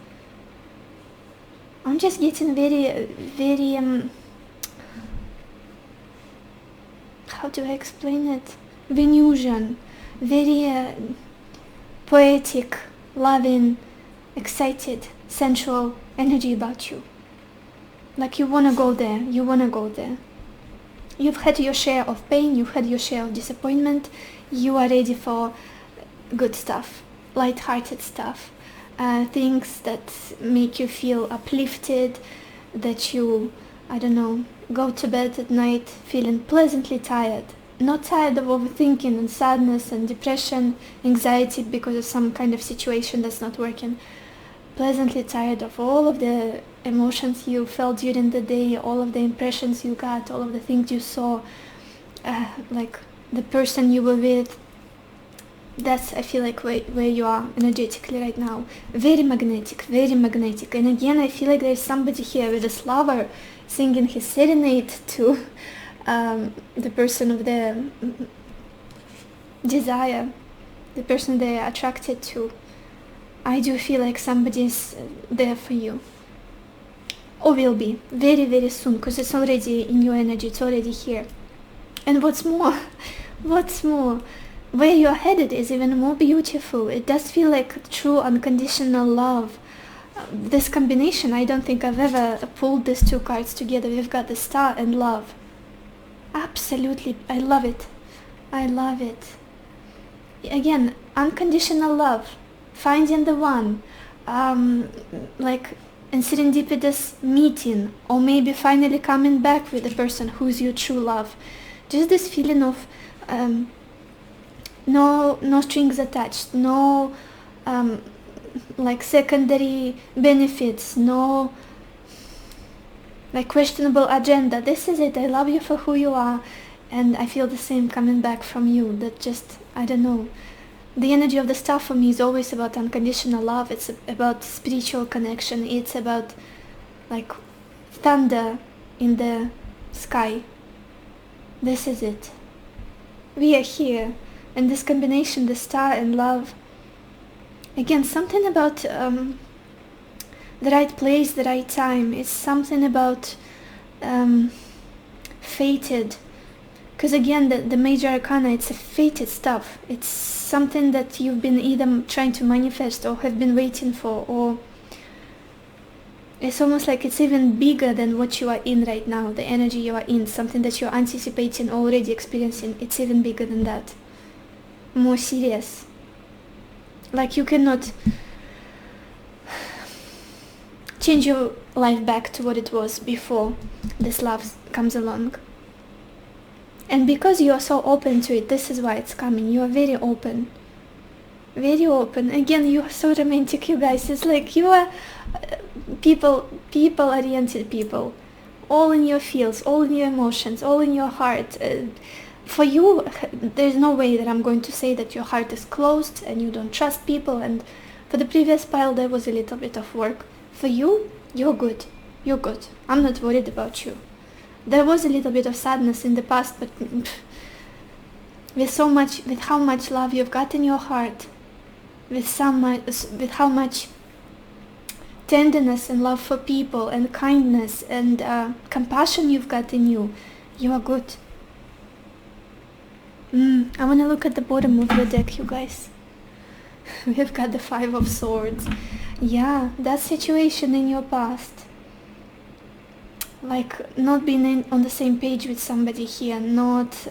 I'm just getting very, very, how do I explain it? Venusian, very poetic, loving, excited, sensual energy about you. Like you want to go there, you want to go there. You've had your share of pain, you've had your share of disappointment, you are ready for good stuff, light-hearted stuff, things that make you feel uplifted, that you, I don't know, go to bed at night feeling pleasantly tired. Not tired of overthinking and sadness and depression, anxiety because of some kind of situation that's not working. Pleasantly tired of all of the emotions you felt during the day, all of the impressions you got, all of the things you saw, like the person you were with. That's, I feel like, where you are energetically right now. Very magnetic, very magnetic. And again, I feel like there's somebody here with this lover singing his serenade to the person of their desire, the person they're attracted to. I do feel like somebody's there for you, or will be very, very soon, because it's already in your energy, it's already here. And what's more, where you're headed is even more beautiful. It does feel like true unconditional love. This combination, I don't think I've ever pulled these two cards together. We've got the Star and Love. Absolutely, I love it. I love it. Again, unconditional love. Finding the one, like in serendipitous meeting, or maybe finally coming back with the person who's your true love. Just this feeling of no strings attached, no like secondary benefits, no like questionable agenda. This is it. I love you for who you are, and I feel the same coming back from you. That just, I don't know. The energy of the Star for me is always about unconditional love. It's about spiritual connection. It's about like thunder in the sky. This is it. We are here. And this combination, the Star and Love. Again, something about the right place, the right time. It's something about fated. Because again, the major arcana, it's a fated stuff. It's something that you've been either trying to manifest or have been waiting for, or it's almost like it's even bigger than what you are in right now, the energy you are in, something that you're anticipating, already experiencing. It's even bigger than that. More serious. Like you cannot change your life back to what it was before this love comes along. And because you are so open to it, this is why it's coming. You are very open. Very open. Again, you are so romantic, you guys. It's like you are people-oriented people. All in your feels, all in your emotions, all in your heart. For you, there's no way that I'm going to say that your heart is closed and you don't trust people. And for the previous pile, there was a little bit of work. For you, you're good. You're good. I'm not worried about you. There was a little bit of sadness in the past, but with how much love you've got in your heart, with how much tenderness and love for people and kindness and compassion you've got in you, you are good. I want to look at the bottom of the deck, you guys. We've got the Five of Swords. Yeah, that situation in your past, like not being on the same page with somebody here, not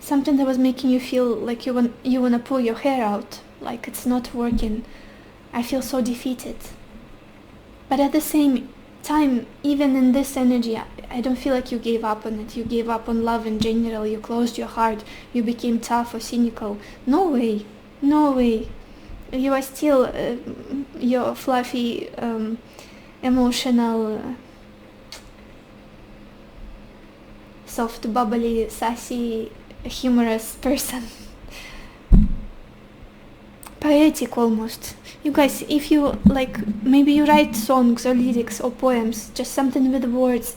something that was making you feel like you want to pull your hair out, like it's not working. I feel so defeated. But at the same time, even in this energy, I don't feel like you gave up on it. You gave up on love in general. You closed your heart. You became tough or cynical. No way. No way. You are still your fluffy, emotional, soft, bubbly, sassy, humorous person. Poetic almost. You guys, if you like, maybe you write songs or lyrics or poems, just something with words.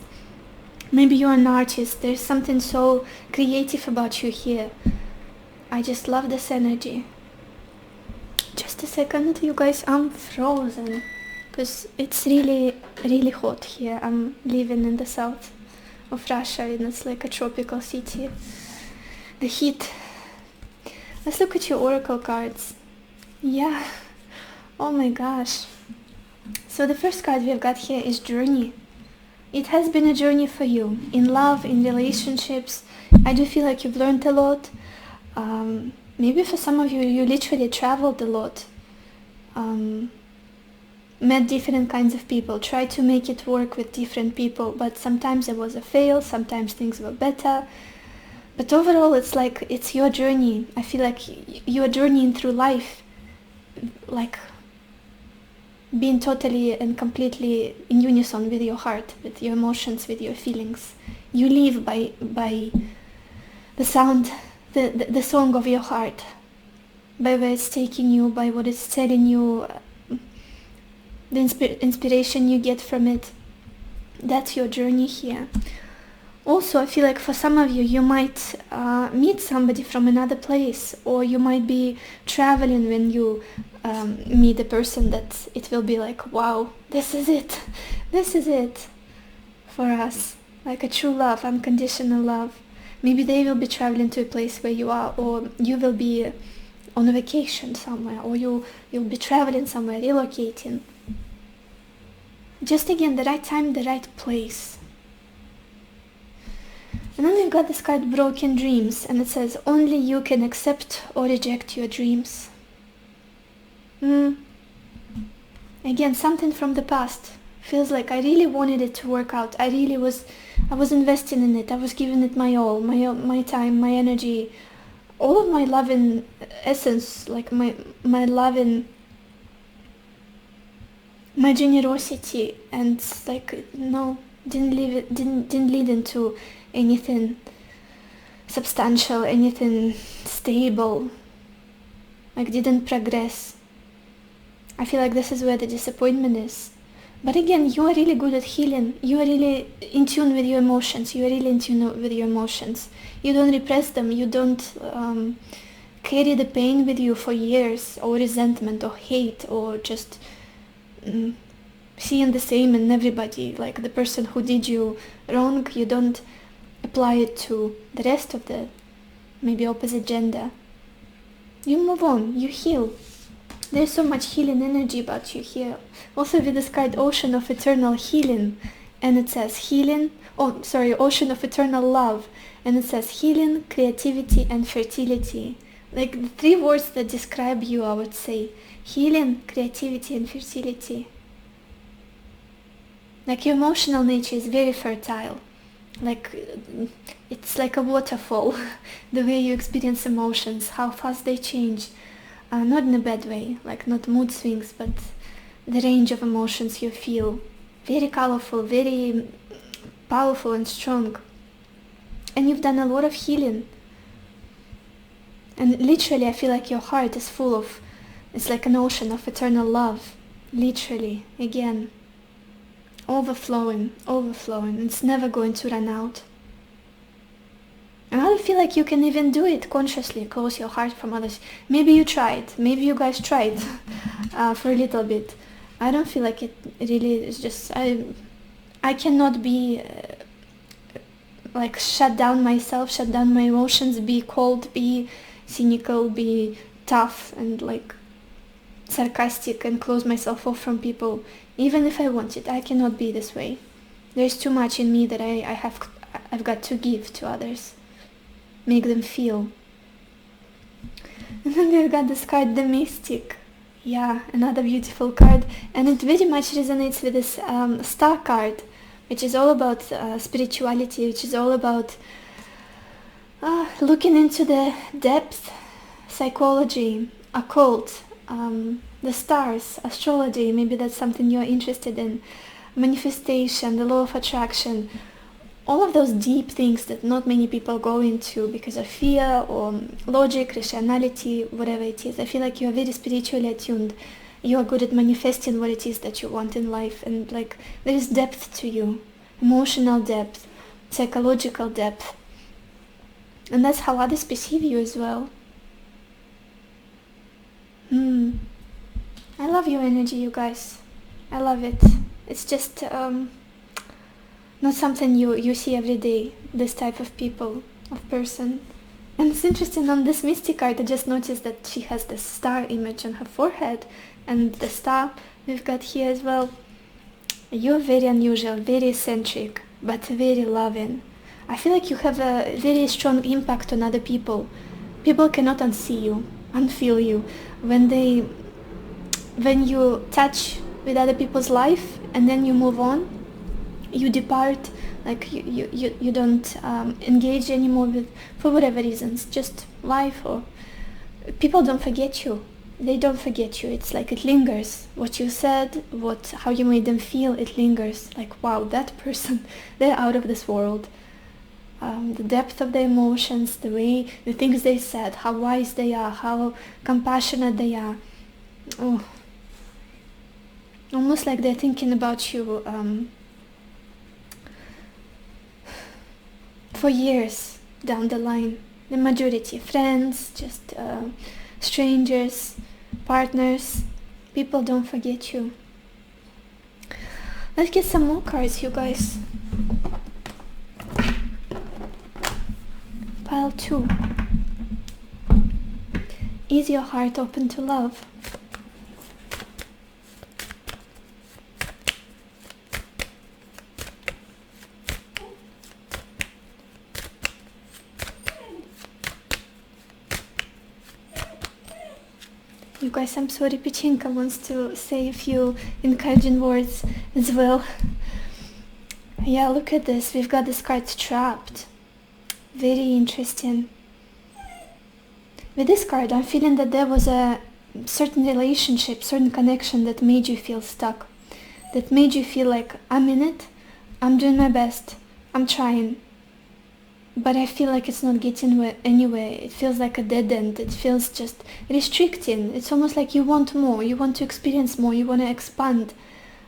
Maybe you're an artist. There's something so creative about you here. I just love this energy. Just a second, you guys, I'm frozen because it's really, really hot here. I'm living in the south of Russia and it's like a tropical city. The heat. Let's look at your oracle cards. Yeah. Oh my gosh. So the first card we've got here is journey. It has been a journey for you in love, in relationships. I do feel like you've learned a lot. Maybe for some of you, you literally traveled a lot. Met different kinds of people, tried to make it work with different people, but sometimes it was a fail, sometimes things were better. But overall, it's like, it's your journey. I feel like you're journeying through life, like being totally and completely in unison with your heart, with your emotions, with your feelings. You live by the sound, the song of your heart, by where it's taking you, by what it's telling you, the inspiration you get from it. That's your journey here. Also, I feel like for some of you, you might meet somebody from another place, or you might be traveling when you meet a person that it will be like, wow, this is it for us, like a true love, unconditional love. Maybe they will be traveling to a place where you are, or you will be on a vacation somewhere, or you'll be traveling somewhere, relocating. Just again, the right time, the right place. And then we've got this card, Broken Dreams, and it says, only you can accept or reject your dreams. Again, something from the past. Feels like I really wanted it to work out. I was investing in it. I was giving it my all, my time, my energy, all of my loving essence, like my loving, my generosity, and like, no, didn't lead into anything substantial, anything stable, like didn't progress. I feel like this is where the disappointment is. But again, you are really good at healing. You are really in tune with your emotions. You are really in tune with your emotions. You don't repress them. You don't carry the pain with you for years, or resentment or hate, or just seeing the same in everybody. Like the person who did you wrong, you don't apply it to the rest of the maybe opposite gender. You move on. You heal. There's so much healing energy about you here. Also with this card, Ocean of Eternal Healing, and it says Ocean of Eternal Love, and it says healing, creativity, and fertility. Like the three words that describe you, I would say. Healing, creativity, and fertility. Like your emotional nature is very fertile. Like it's like a waterfall. The way you experience emotions, how fast they change. Not in a bad way, like not mood swings, but the range of emotions you feel. Very colorful, very powerful and strong. And you've done a lot of healing. And literally, I feel like your heart is full of, it's like an ocean of eternal love. Literally, again. Overflowing. It's never going to run out. And I don't feel like you can even do it consciously, close your heart from others. Maybe you tried. Maybe you guys tried for a little bit. I don't feel like it really is just, I cannot be like shut down myself, shut down my emotions, be cold, be cynical, be tough and like sarcastic and close myself off from people. Even if I want it, I cannot be this way. There's too much in me that I've got to give to others, make them feel. And then we've got this card, the Mystic. Yeah, another beautiful card, and it very much resonates with this Star card, which is all about spirituality, which is all about looking into the depth, psychology, occult, the stars, astrology. Maybe that's something you're interested in. Manifestation, the law of attraction, all of those deep things that not many people go into because of fear or logic, rationality, whatever it is. I feel like you're very spiritually attuned. You are good at manifesting what it is that you want in life, and like there is depth to you, emotional depth, psychological depth, and that's how others perceive you as well. I love your energy, you guys. I love it. It's just not something you see every day, this type of people, of person. And it's interesting, on this Mystic card, I just noticed that she has this star image on her forehead, and the star we've got here as well. You're very unusual, very eccentric, but very loving. I feel like you have a very strong impact on other people. People cannot unsee you, unfeel you. When you touch with other people's life and then you move on, you depart, like you don't engage anymore with, for whatever reasons, just life, or people don't forget you. They don't forget you. It's like it lingers. What you said, how you made them feel, it lingers. Like, wow, that person, they're out of this world. The depth of their emotions, the things they said, how wise they are, how compassionate they are. Oh, almost like they're thinking about you for years down the line. The majority, friends, just strangers, partners, people don't forget you. Let's get some more cards, you guys. Pile 2. Is your heart open to love? You guys, I'm sorry, Pichinka wants to say a few encouraging words as well. Yeah, look at this. We've got this card, Trapped. Very interesting. With this card, I'm feeling that there was a certain relationship, certain connection that made you feel stuck. That made you feel like, I'm in it, I'm doing my best, I'm trying. But I feel like it's not getting anywhere. It feels like a dead end. It feels just restricting. It's almost like you want more, you want to experience more, you want to expand.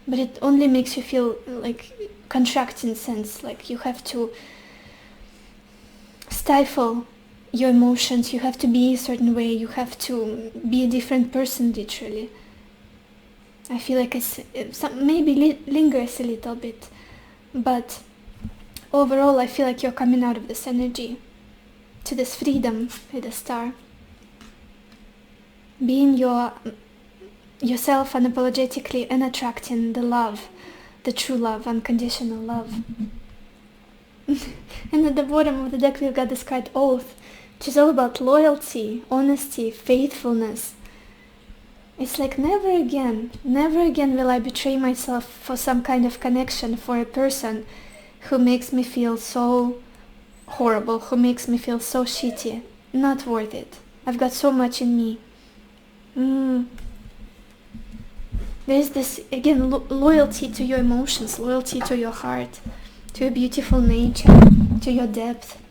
But it only makes you feel like contracting sense, like you have to stifle your emotions, you have to be a certain way, you have to be a different person, literally. I feel like maybe lingers a little bit, but overall I feel like you're coming out of this energy to this freedom with the star. Being yourself unapologetically and attracting the love, the true love, unconditional love. And at the bottom of the deck we've got this card, Oath, which is all about loyalty, honesty, faithfulness. It's like never again will I betray myself for some kind of connection, for a person who makes me feel so horrible, who makes me feel so shitty. Not worth it. I've got so much in me. There's this, again, loyalty to your emotions, loyalty to your heart, to your beautiful nature, to your depth,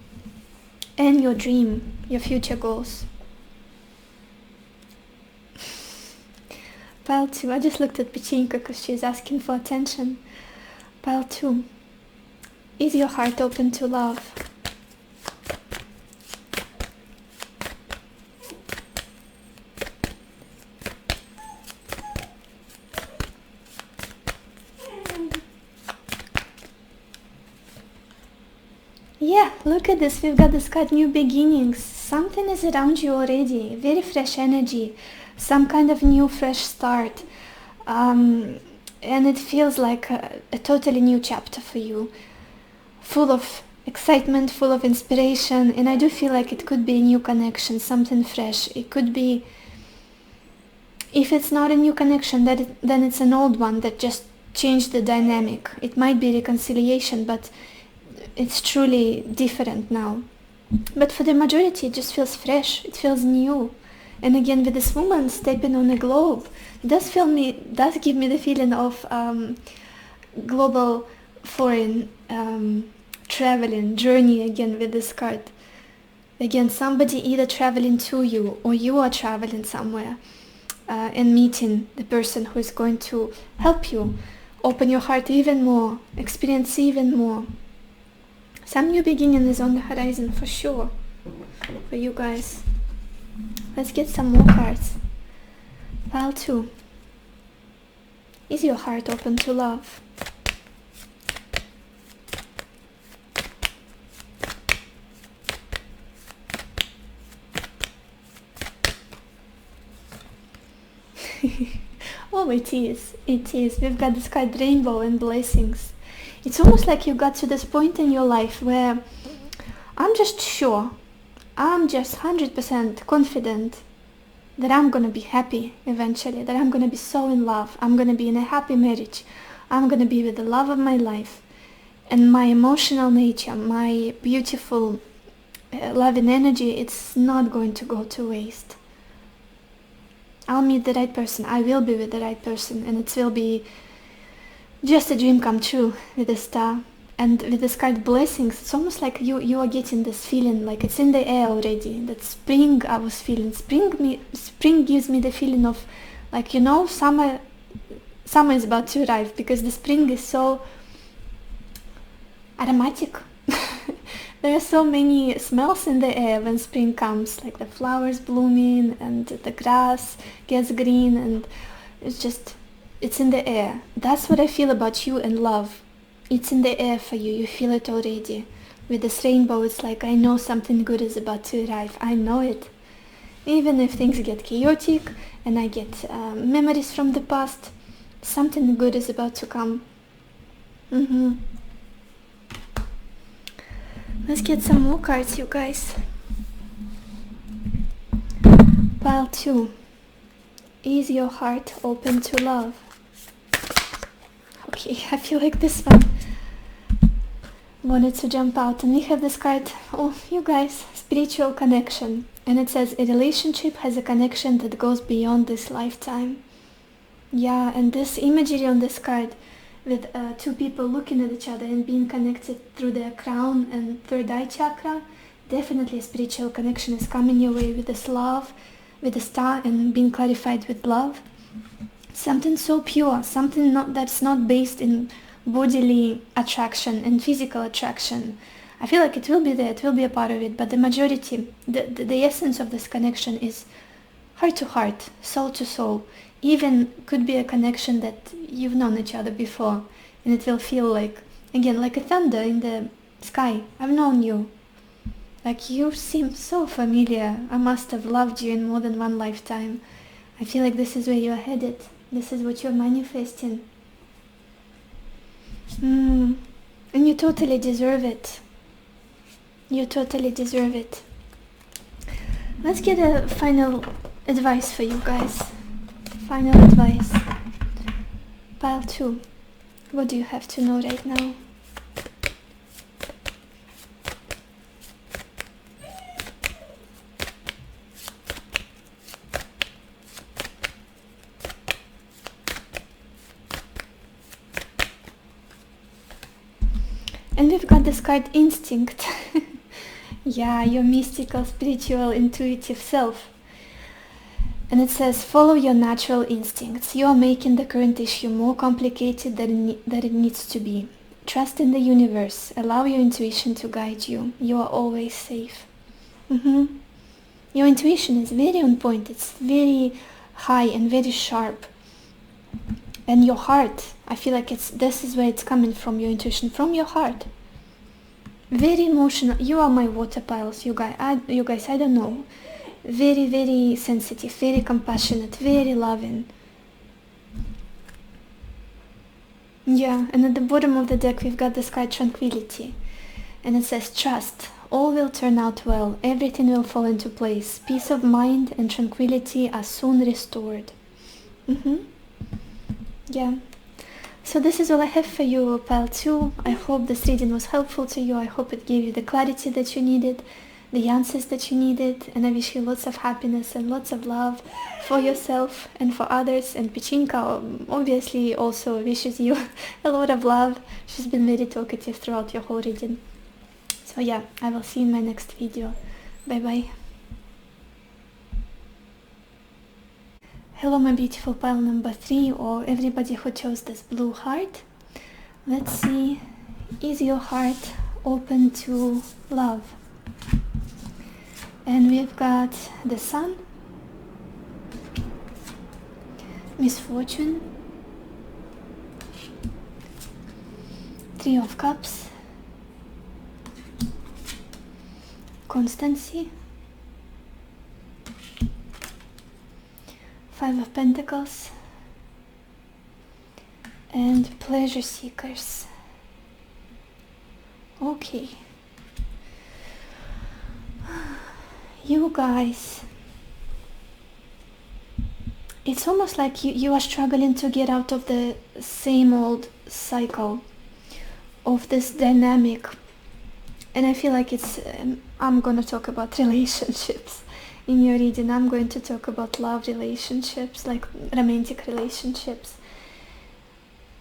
and your dream, your future goals. Pile 2, I just looked at Pichinka because she's asking for attention. Pile 2, is your heart open to love? Yeah, look at this. We've got this card, new beginnings. Something is around you already. Very fresh energy. Some kind of new fresh start. And it feels like a totally new chapter for you. Full of excitement, full of inspiration. And I do feel like it could be a new connection, something fresh. It could be, if it's not a new connection, then it's an old one that just changed the dynamic. It might be reconciliation, but it's truly different now. But for the majority, it just feels fresh. It feels new. And again, with this woman stepping on a globe, it does give me the feeling of global foreign traveling journey again with this card. Again, somebody either traveling to you or you are traveling somewhere and meeting the person who is going to help you open your heart even more, experience even more. Some new beginning is on the horizon for sure for you guys. Let's get some more cards. Pile 2. Is your heart open to love? Oh, it is. It is. We've got this card, rainbow and blessings. It's almost like you got to this point in your life where I'm just sure, I'm just 100% confident that I'm gonna be happy eventually, that I'm gonna be so in love, I'm gonna be in a happy marriage, I'm gonna be with the love of my life, and my emotional nature, my beautiful loving energy, it's not going to go to waste. I'll meet the right person, I will be with the right person, and it will be just a dream come true with the star. And with this card, blessings, it's almost like you are getting this feeling like it's in the air already. That spring I was feeling. Spring gives me the feeling of, like, you know, summer is about to arrive, because the spring is so aromatic. There are so many smells in the air when spring comes, like the flowers blooming and the grass gets green, and it's in the air. That's what I feel about you and love. It's in the air for you. You feel it already. With this rainbow, it's like, I know something good is about to arrive. I know it. Even if things get chaotic and I get memories from the past, something good is about to come. Let's get some more cards, you guys. Pile 2. Is your heart open to love? Okay, I feel like this one wanted to jump out, and we have this card, oh, you guys, spiritual connection, and it says a relationship has a connection that goes beyond this lifetime. Yeah, and this imagery on this card with two people looking at each other and being connected through their crown and third eye chakra, definitely a spiritual connection is coming your way with this love, with the star, and being clarified with love. Something so pure, something that's not based in bodily attraction and physical attraction. I feel like it will be there, it will be a part of it, but the majority, the essence of this connection is heart to heart, soul to soul. Even could be a connection that you've known each other before, and it will feel like, again, like a thunder in the sky. I've known you. Like, you seem so familiar. I must have loved you in more than one lifetime. I feel like this is where you're headed. This is what you're manifesting. And you totally deserve it. You totally deserve it. Let's get a final advice for you guys. Final advice. Pile 2. What do you have to know right now? And we've got this card, instinct. Yeah, your mystical, spiritual, intuitive self. And it says, follow your natural instincts. You are making the current issue more complicated than it needs to be. Trust in the universe. Allow your intuition to guide you. You are always safe. Your intuition is very on point. It's very high and very sharp. And your heart, I feel like this is where it's coming from, your intuition, from your heart. very emotional. You are my water piles, you guys. I don't know. Very, very sensitive, very compassionate, very loving. Yeah, and at the bottom of the deck we've got this card Tranquility. And it says, trust. All will turn out well. Everything will fall into place. Peace of mind and tranquility are soon restored. Yeah. So this is all I have for you, pile 2. I hope this reading was helpful to you. I hope it gave you the clarity that you needed, the answers that you needed, and I wish you lots of happiness and lots of love for yourself and for others. And Pichinka obviously also wishes you a lot of love. She's been very talkative throughout your whole reading. So yeah, I will see you in my next video. Bye bye. Hello my beautiful pile number 3, or everybody who chose this blue heart. Let's see, is your heart open to love? And we've got the Sun, Misfortune, 3 of Cups, Constancy, 5 of Pentacles, and Pleasure Seekers. Okay. You guys, it's almost like you are struggling to get out of the same old cycle of this dynamic. And I feel like it's, I'm gonna talk about relationships in your reading. I'm going to talk about love relationships, like romantic relationships.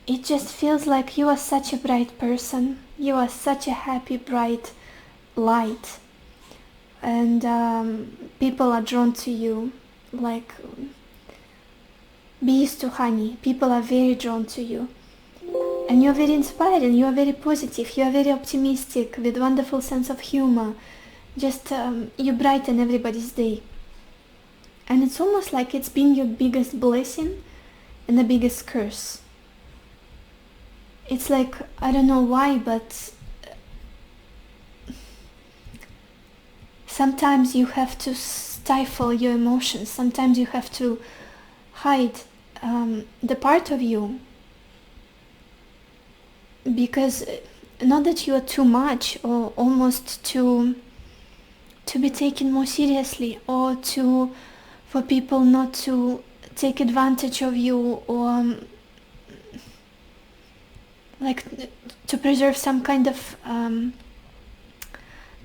It just feels like you are such a bright person. You are such a happy, bright light. And people are drawn to you like bees to honey. People are very drawn to you. And you're very inspiring, you are very positive, you are very optimistic, with wonderful sense of humor. Just you brighten everybody's day. And it's almost like it's been your biggest blessing and the biggest curse. It's like, I don't know why, but sometimes you have to stifle your emotions. Sometimes you have to hide the part of you. Because not that you are too much or almost to be taken more seriously, or for people not to take advantage of you, or like to preserve some kind of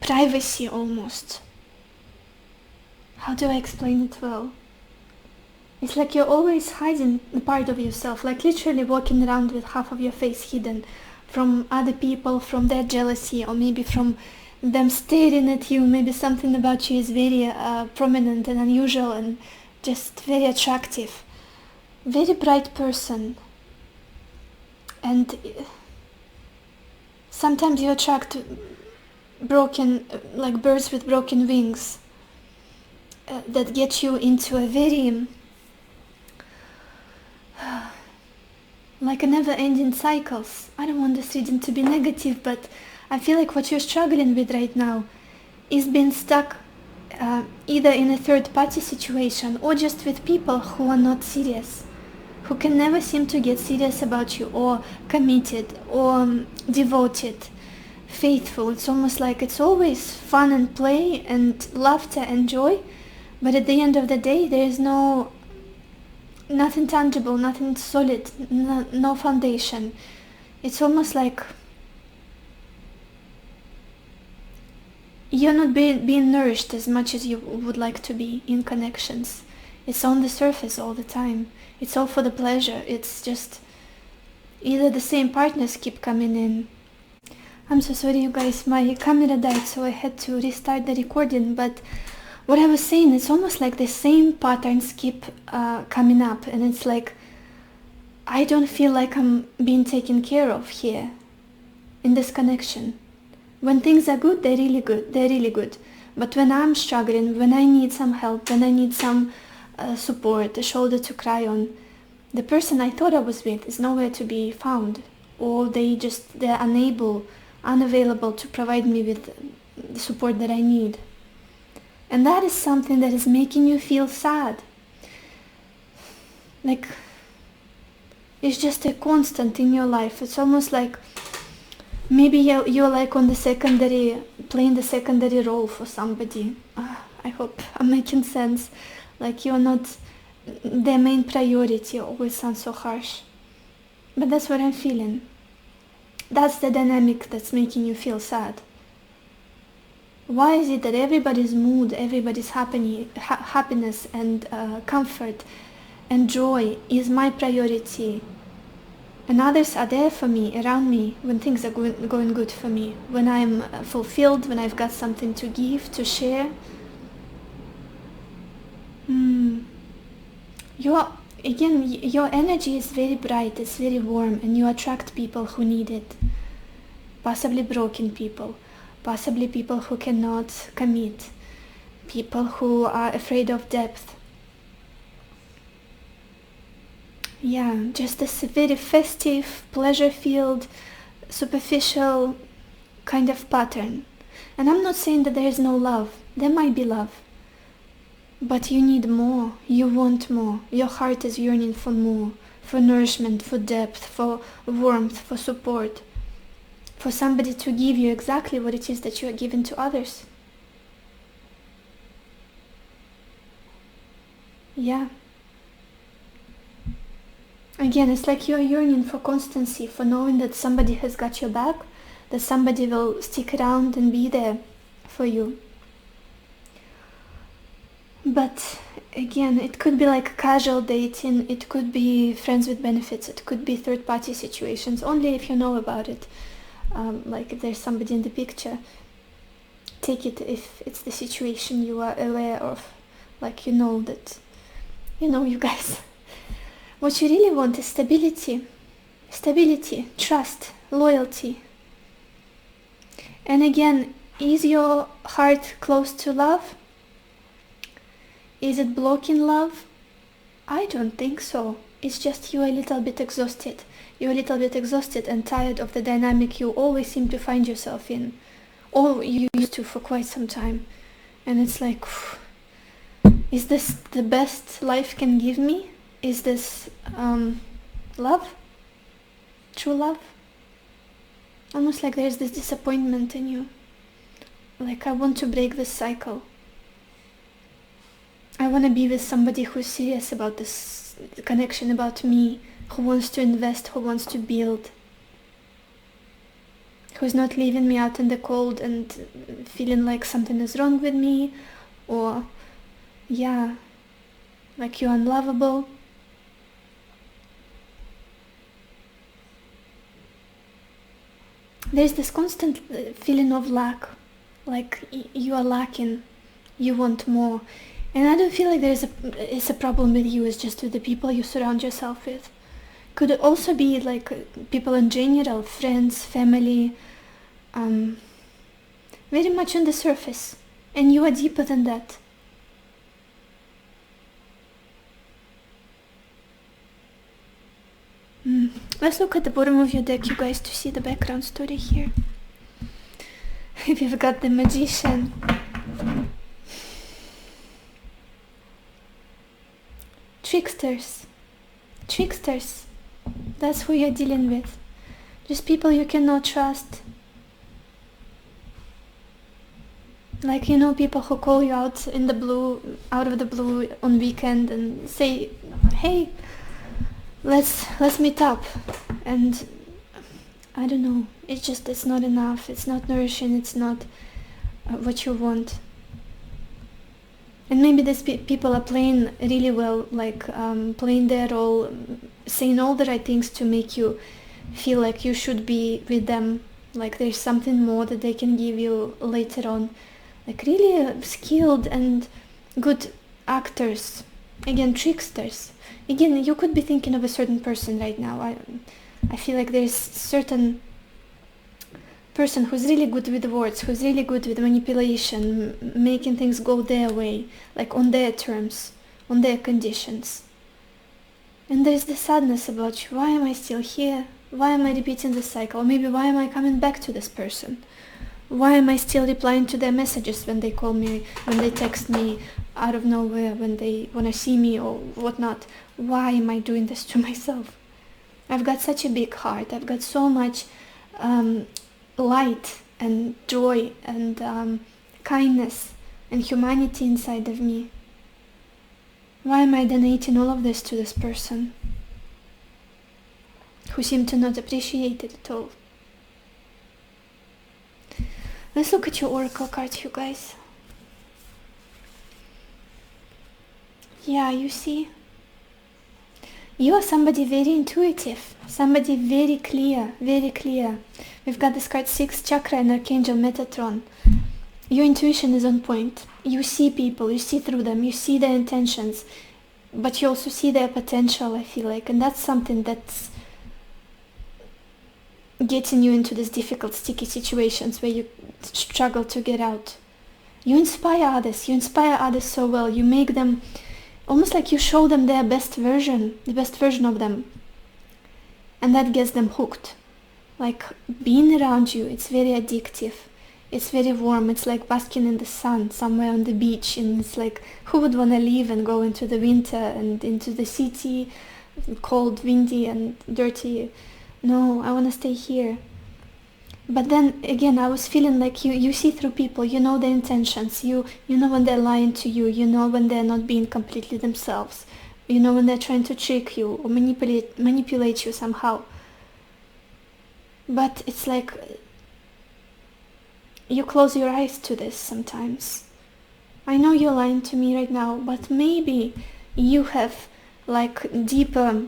privacy almost. How do I explain it well? It's like you're always hiding a part of yourself, like literally walking around with half of your face hidden from other people, from their jealousy, or maybe from them staring at you. Maybe something about you is very prominent and unusual and just very attractive. Very bright person. And sometimes you attract broken, like birds with broken wings, that get you into a very like a never-ending cycles. I don't want this reading to be negative, but I feel like what you're struggling with right now is being stuck either in a third-party situation or just with people who are not serious, who can never seem to get serious about you, or committed, or devoted, faithful. It's almost like it's always fun and play and laughter and joy, but at the end of the day there is nothing tangible, nothing solid, no foundation. It's almost like you're not being nourished as much as you would like to be in connections. It's on the surface all the time. It's all for the pleasure. It's just either the same partners keep coming in. I'm so sorry you guys, my camera died, so I had to restart the recording, but what I was saying, it's almost like the same patterns keep coming up, and it's like I don't feel like I'm being taken care of here in this connection. When things are good, they're really good. But when I'm struggling, when I need some help, when I need some support, a shoulder to cry on, the person I thought I was with is nowhere to be found, or they're unable unavailable to provide me with the support that I need. And that is something that is making you feel sad. Like, it's just a constant in your life. It's almost like maybe you're like on the secondary, playing the secondary role for somebody. I hope I'm making sense. Like, you're not their main priority. Always sounds so harsh. But that's what I'm feeling. That's the dynamic that's making you feel sad. Why is it that everybody's mood, everybody's happiness and comfort and joy is my priority, and others are there for me, around me, when things are going good for me, when I'm fulfilled, when I've got something to give, to share? Your energy is very bright, it's very warm, and you attract people who need it. Possibly broken people, possibly people who cannot commit, people who are afraid of depth. Yeah, just this very festive, pleasure-filled, superficial kind of pattern. And I'm not saying that there is no love. There might be love. But you need more. You want more. Your heart is yearning for more. For nourishment, for depth, for warmth, for support. For somebody to give you exactly what it is that you are giving to others. Yeah. Again, it's like you're yearning for constancy, for knowing that somebody has got your back, that somebody will stick around and be there for you. But again, it could be like casual dating, it could be friends with benefits, it could be third-party situations, only if you know about it. Like if there's somebody in the picture, take it if it's the situation you are aware of, like you know that, you guys. What you really want is stability, trust, loyalty. And again, is your heart close to love? Is it blocking love? I don't think so. It's just you're a little bit exhausted. You're a little bit exhausted and tired of the dynamic you always seem to find yourself in. Or you used to for quite some time. And it's like, is this the best life can give me? Is this love? True love? Almost like there's this disappointment in you. Like, I want to break this cycle. I want to be with somebody who's serious about this connection, about me, who wants to invest, who wants to build, who's not leaving me out in the cold and feeling like something is wrong with me, or, yeah, like you're unlovable. There's this constant feeling of lack, like you are lacking, you want more. And I don't feel like it's a problem with you, it's just with the people you surround yourself with. Could it also be like people in general, friends, family, very much on the surface, and you are deeper than that. Let's look at the bottom of your deck, you guys, to see the background story here. We've got the Magician. Tricksters, that's who you're dealing with. Just people you cannot trust. Like, people who call you out in the blue, out of the blue on weekend and say, hey, let's meet up. And I don't know, it's not enough, it's not nourishing, it's not what you want. And maybe these people are playing really well, like playing their role, saying all the right things to make you feel like you should be with them, like there's something more that they can give you later on. Like really skilled and good actors. Again, tricksters. Again, you could be thinking of a certain person right now. I feel like there's certain person who's really good with words, who's really good with manipulation, making things go their way, like on their terms, on their conditions. And there's the sadness about you. Why am I still here? Why am I repeating this cycle? Or maybe why am I coming back to this person? Why am I still replying to their messages when they call me, when they text me out of nowhere, when they want to see me or whatnot? Why am I doing this to myself? I've got such a big heart. I've got so much light and joy and kindness and humanity inside of me. Why am I donating all of this to this person who seem to not appreciate it at all? Let's look at your oracle cards, you guys. Yeah, you see? You are somebody very intuitive, somebody very clear, very clear. We've got this card 6th chakra and Archangel Metatron. Your intuition is on point. You see people, you see through them, you see their intentions, but you also see their potential, I feel like. And that's something that's getting you into these difficult, sticky situations where you struggle to get out. You inspire others so well. You make them almost like you show them their best version, the best version of them. And that gets them hooked. Like being around you, it's very addictive. It's very warm. It's like basking in the sun somewhere on the beach. And it's like, who would want to leave and go into the winter and into the city, cold, windy and dirty? No, I want to stay here. But then again, I was feeling like you see through people, you know their intentions, you know when they're lying to you, you know when they're not being completely themselves, you know when they're trying to trick you or manipulate you somehow. But it's like you close your eyes to this sometimes. I know you're lying to me right now, but maybe you have like deeper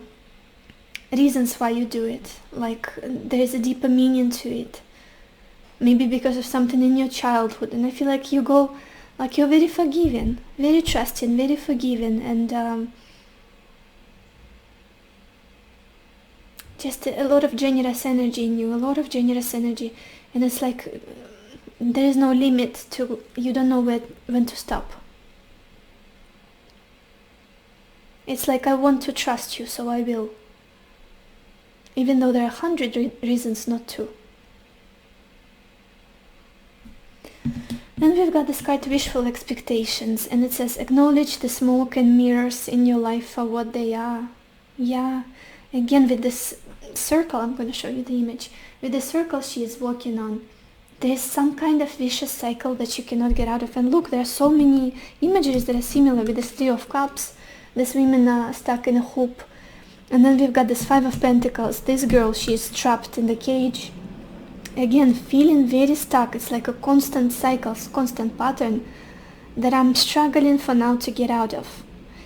reasons why you do it. Like there's a deeper meaning to it. Maybe because of something in your childhood. And I feel like you go, like you're very forgiving, very trusting, very forgiving, and just a lot of generous energy in you, a lot of generous energy. And it's like there is no limit to, you don't know when to stop. It's like I want to trust you, so I will. Even though there are 100 reasons not to. Then we've got this card Wishful Expectations, and it says acknowledge the smoke and mirrors in your life for what they are. Yeah, again with this circle, I'm going to show you the image. With the circle she is walking on, there's some kind of vicious cycle that you cannot get out of. And look, there are so many images that are similar with this 3 of Cups. This women are stuck in a hoop. And then we've got this 5 of Pentacles. This girl, she's trapped in the cage. Again, feeling very stuck. It's like a constant cycle, constant pattern that I'm struggling for now to get out of.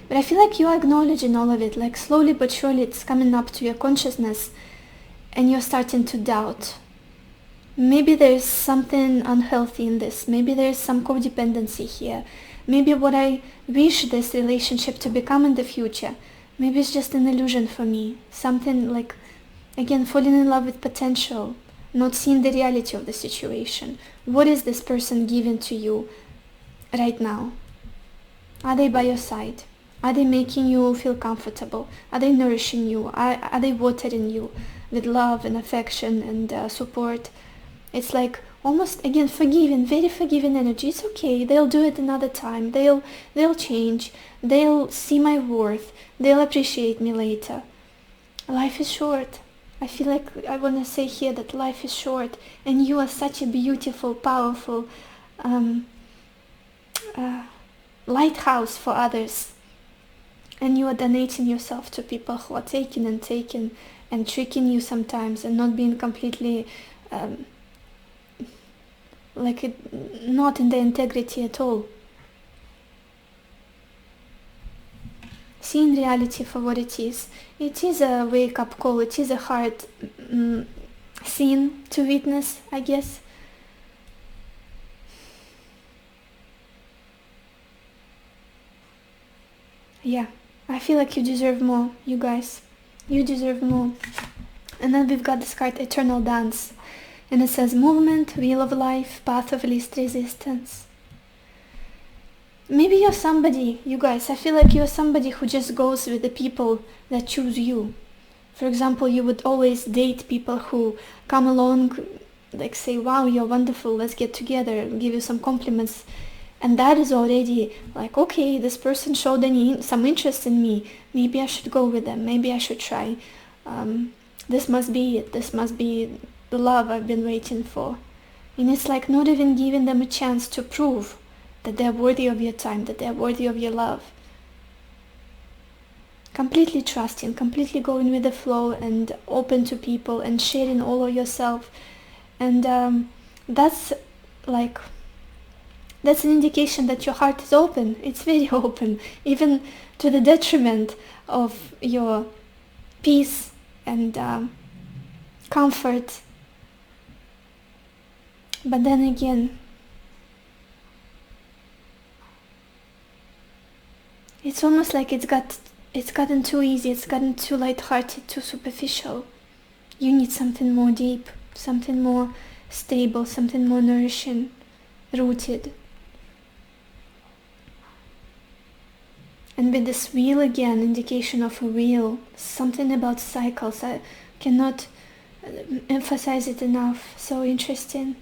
But I feel like you are acknowledging all of it. Like slowly but surely it's coming up to your consciousness and you're starting to doubt. Maybe there's something unhealthy in this. Maybe there's some codependency here. Maybe what I wish this relationship to become in the future, maybe it's just an illusion for me. Something like, again, falling in love with potential, not seeing the reality of the situation. What is this person giving to you right now? Are they by your side? Are they making you feel comfortable? Are they nourishing you? Are they watering you with love and affection and support? It's like almost, again, forgiving, very forgiving energy. It's okay, they'll do it another time. They'll change. They'll see my worth. They'll appreciate me later. Life is short. I feel like I want to say here that life is short, and you are such a beautiful, powerful lighthouse for others. And you are donating yourself to people who are taking and tricking you sometimes and not being completely not in the integrity at all. Seeing reality for what it is. It is a wake-up call. It is a hard scene to witness, I guess. Yeah, I feel like you deserve more, you guys. You deserve more. And then we've got this card, Eternal Dance. And it says movement, wheel of life, path of least resistance. Maybe you're somebody, you guys, I feel like you're somebody who just goes with the people that choose you For example, you would always date people who come along, like say, wow, you're wonderful, let's get together, give you some compliments. And that is already like, okay, this person showed some interest in me. Maybe I should go with them. Maybe I should try. This must be it. This must be the love I've been waiting for. And it's like not even giving them a chance to prove that they're worthy of your time, that they're worthy of your love. Completely trusting, completely going with the flow and open to people and sharing all of yourself. And that's an indication that your heart is open. It's very open, even to the detriment of your peace and comfort. But then again, it's almost like it's gotten too easy, it's gotten too light-hearted, too superficial. You need something more deep, something more stable, something more nourishing, rooted. And with this wheel again, indication of a wheel, something about cycles. I cannot emphasize it enough. So interesting.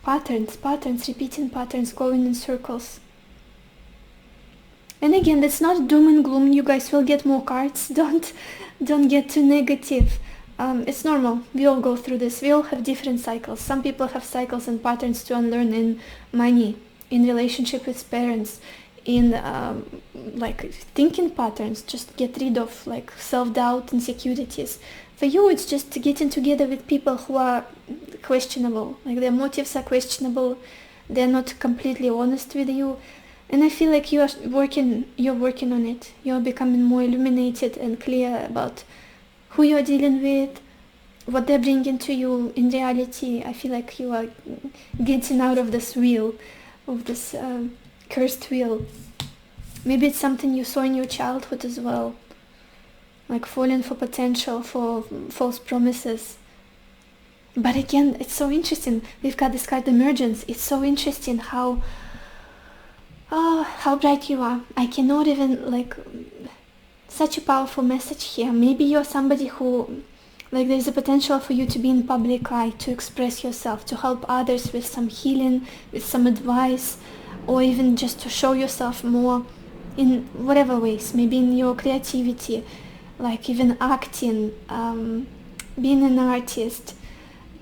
Patterns, repeating patterns, going in circles. And again, that's not doom and gloom. You guys will get more cards. Don't get too negative. It's normal. We all go through this. We all have different cycles. Some people have cycles and patterns to unlearn in money, in relationship with parents, in thinking patterns. Just get rid of self-doubt, insecurities. For you, it's just getting together with people who are questionable. Their motives are questionable. They're not completely honest with you. And I feel like you're working on it. You're becoming more illuminated and clear about who you're dealing with, what they're bringing to you in reality. I feel like you are getting out of this wheel, of this cursed wheel. Maybe it's something you saw in your childhood as well, like falling for potential, for false promises. But again, it's so interesting. We've got this card emergence. It's so interesting how bright you are. I cannot even such a powerful message here. Maybe you're somebody who there's a potential for you to be in public eye, to express yourself, to help others with some healing, with some advice, or even just to show yourself more in whatever ways. Maybe in your creativity, even acting, being an artist,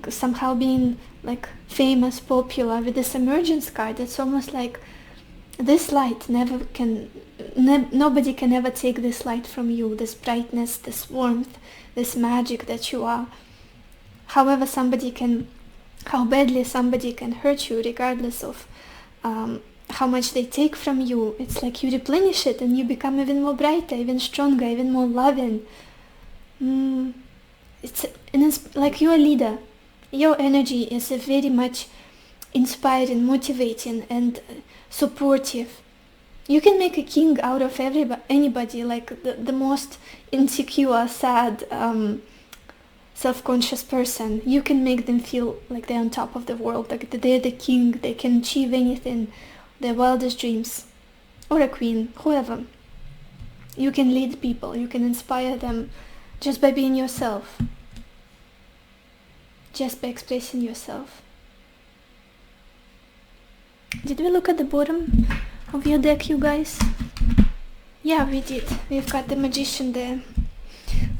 somehow being famous, popular. With this emergence card, it's almost like this light nobody can ever take this light from you, this brightness, this warmth, this magic that you are. How badly somebody can hurt you, regardless of how much they take from you. It's like you replenish it and you become even more brighter, even stronger, even more loving. It's like you're a leader. Your energy is very much inspiring, motivating, and supportive. You can make a king out of anybody, the most insecure, sad, self-conscious person. You can make them feel like they're on top of the world, like they're the king, they can achieve anything, their wildest dreams. Or a queen, whoever. You can lead people, you can inspire them just by being yourself. Just by expressing yourself. Did we look at the bottom of your deck, you guys? Yeah, we did. We've got the Magician there.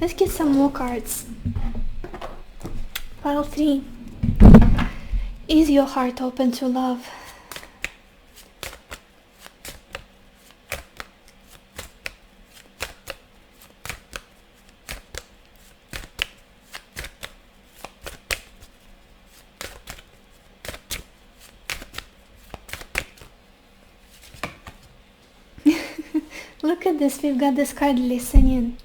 Let's get some more cards. Pile 3. Is your heart open to love? Look at this, we've got this card listening.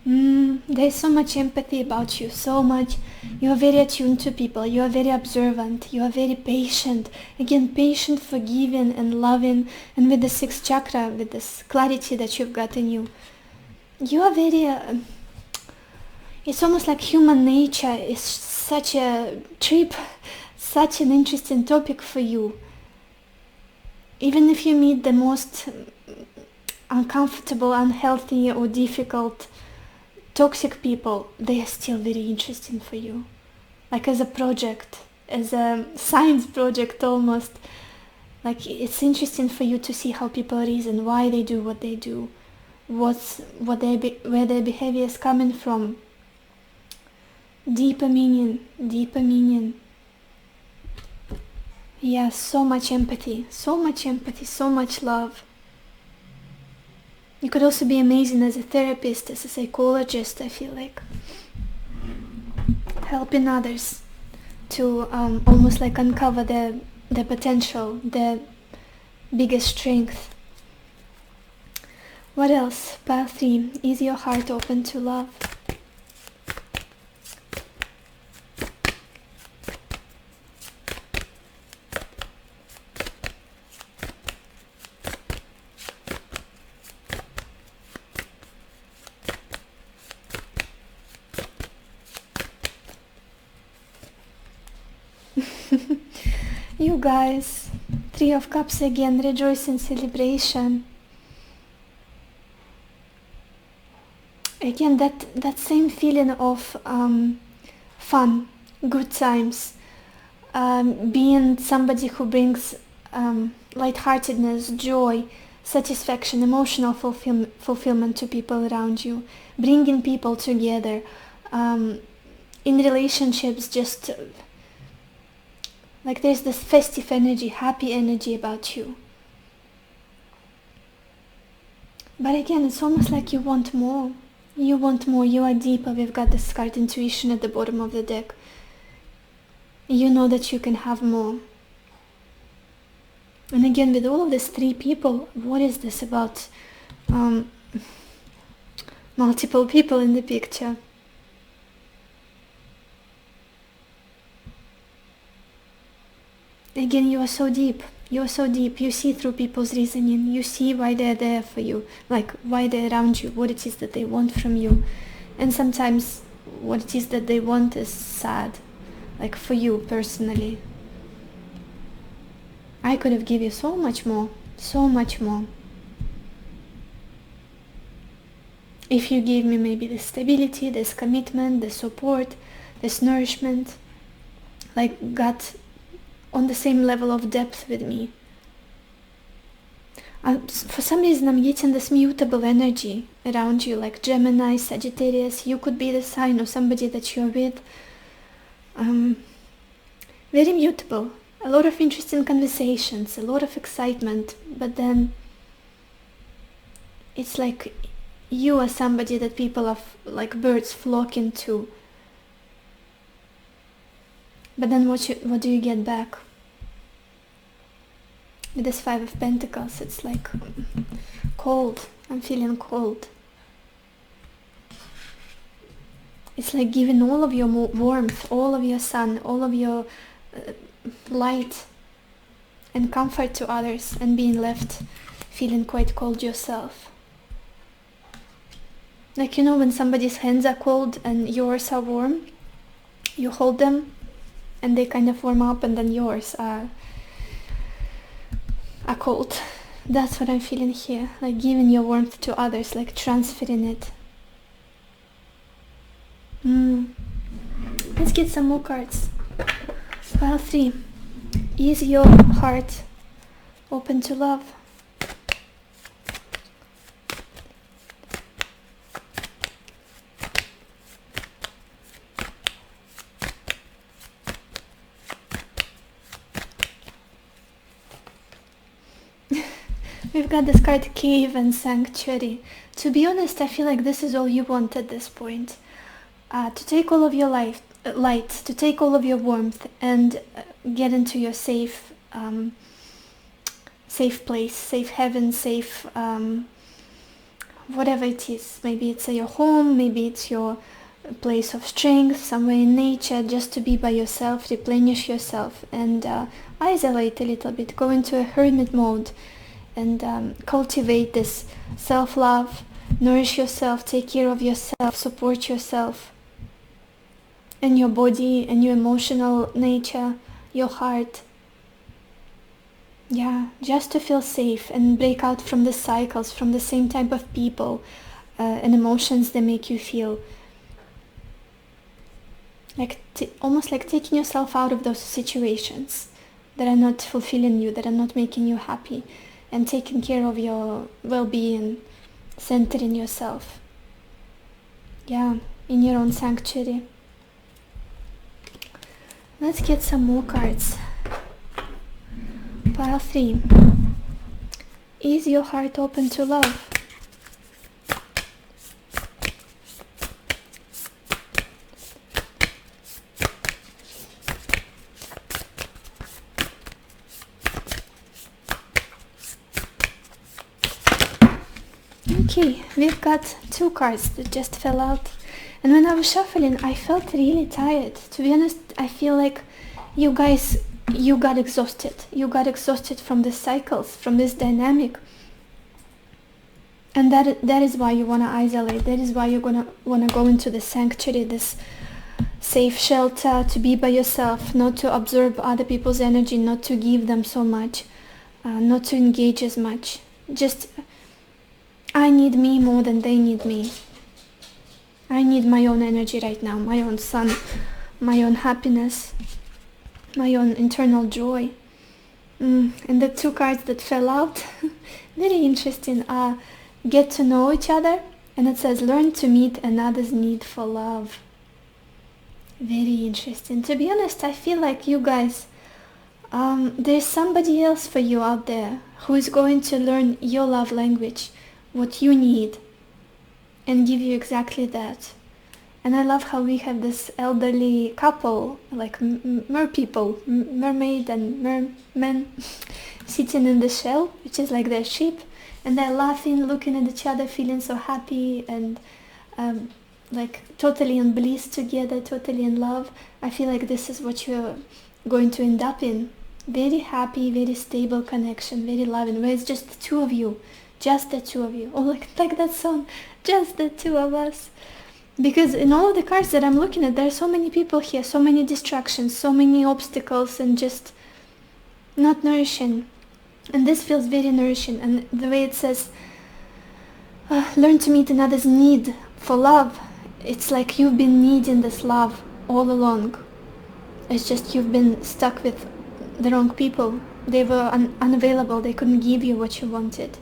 There's so much empathy about you, so much. You are very attuned to people, you are very observant, you are very patient. Again, patient, forgiving and loving. And with the 6th chakra, with this clarity that you've got in you, you are very... it's almost like human nature is such a trip, such an interesting topic for you. Even if you meet the most uncomfortable, unhealthy or difficult, toxic people, they are still very interesting for you. Like as a project, as a science project almost. Like it's interesting for you to see how people reason, why they do what they do, where their behavior is coming from. Deeper meaning. Yeah, so much empathy, so much love. You could also be amazing as a therapist, as a psychologist, I feel like. Helping others to almost like uncover their potential, their biggest strength. What else? Pile 3. Is your heart open to love? You guys, 3 of Cups again, rejoicing, celebration. Again, that same feeling of fun, good times, being somebody who brings lightheartedness, joy, satisfaction, emotional fulfillment to people around you, bringing people together, in relationships, just like there's this festive energy, happy energy about you. But again, it's almost like you want more. You want more, you are deeper. We've got this card intuition at the bottom of the deck. You know that you can have more. And again, with all of these 3 people, what is this about multiple people in the picture? Again, you are so deep. You see through people's reasoning. You see why they're there for you, like why they're around you, what it is that they want from you. And sometimes what it is that they want is sad, like for you personally. I could have given you so much more. If you give me maybe this stability, this commitment, this support, this nourishment, like got on the same level of depth with me. For some reason I'm getting this mutable energy around you, like Gemini, Sagittarius. You could be the sign of somebody that you're with. Very mutable. A lot of interesting conversations, a lot of excitement, but then it's like you are somebody that people are like birds flocking to. But then what do you get back? With this 5 of Pentacles, it's like cold. I'm feeling cold. It's like giving all of your warmth, all of your sun, all of your light and comfort to others, and being left feeling quite cold yourself. Like, you know, when somebody's hands are cold and yours are warm, you hold them and they kind of warm up, and then yours are cold. That's what I'm feeling here, like giving your warmth to others, like transferring it. Let's get some more cards. Pile 3. Is your heart open to love? We've got this card, Cave and Sanctuary. To be honest, I feel like this is all you want at this point. To take all of your light, to take all of your warmth and get into your safe place, safe heaven, safe whatever it is. Maybe it's your home, maybe it's your place of strength, somewhere in nature, just to be by yourself, replenish yourself, and isolate a little bit, go into a hermit mode, and cultivate this self-love, nourish yourself, take care of yourself, support yourself and your body and your emotional nature, your heart. just to feel safe and break out from the cycles, from the same type of people and emotions that make you feel like almost like taking yourself out of those situations that are not fulfilling you, that are not making you happy, and taking care of your well-being, centering yourself, in your own sanctuary. Let's get some more cards. Pile 3. Is your heart open to love? Okay, we've got 2 cards that just fell out. And when I was shuffling, I felt really tired. To be honest, I feel like you guys, you got exhausted. You got exhausted from the cycles, from this dynamic. And that is why you want to isolate. That is why you're going to want to go into the sanctuary, this safe shelter, to be by yourself, not to absorb other people's energy, not to give them so much, not to engage as much. Just, I need me more than they need me. I need my own energy right now, my own sun, my own happiness, my own internal joy. And the 2 cards that fell out, very interesting, are get to know each other, and it says learn to meet another's need for love. Very interesting. To be honest, I feel like you guys, there's somebody else for you out there who is going to learn your love language, what you need, and give you exactly that. And I love how we have this elderly couple, like mermaid and merman, sitting in the shell, which is like their ship, and they're laughing, looking at each other, feeling so happy, and like totally in bliss together, totally in love. I feel like this is what you're going to end up in. Very happy, very stable connection, very loving, where it's just the 2 of you. Just the 2 of you. Or like that song, just the 2 of us. Because in all of the cards that I'm looking at, there are so many people here, so many distractions, so many obstacles, and just not nourishing. And this feels very nourishing. And the way it says, learn to meet another's need for love. It's like you've been needing this love all along. It's just you've been stuck with the wrong people. They were unavailable. They couldn't give you what you wanted.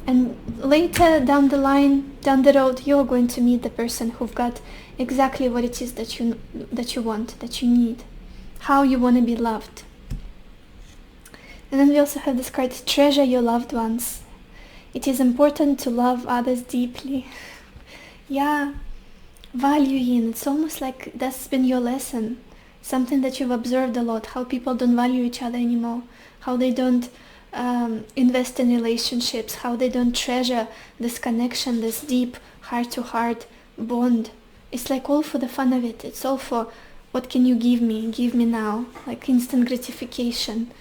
And later down the line, down the road, you're going to meet the person who've got exactly what it is that you want, that you need, how you want to be loved. And then we also have this card, treasure your loved ones. It is important to love others deeply. Valuing. It's almost like that's been your lesson, something that you've observed a lot, how people don't value each other anymore, how they don't invest in relationships, how they don't treasure this connection, this deep heart-to-heart bond. It's like all for the fun of it. It's all for what can you give me now, like instant gratification.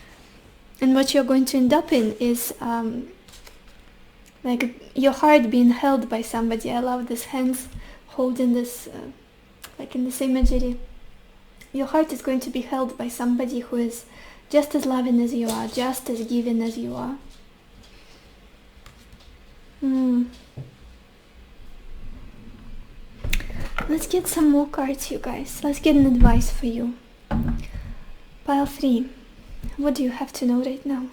And what you're going to end up in is like your heart being held by somebody. I love this hands holding this, like in this imagery. Your heart is going to be held by somebody who is just as loving as you are, just as giving as you are. Let's get some more cards, you guys. Let's get an advice for you. Pile 3. What do you have to know right now?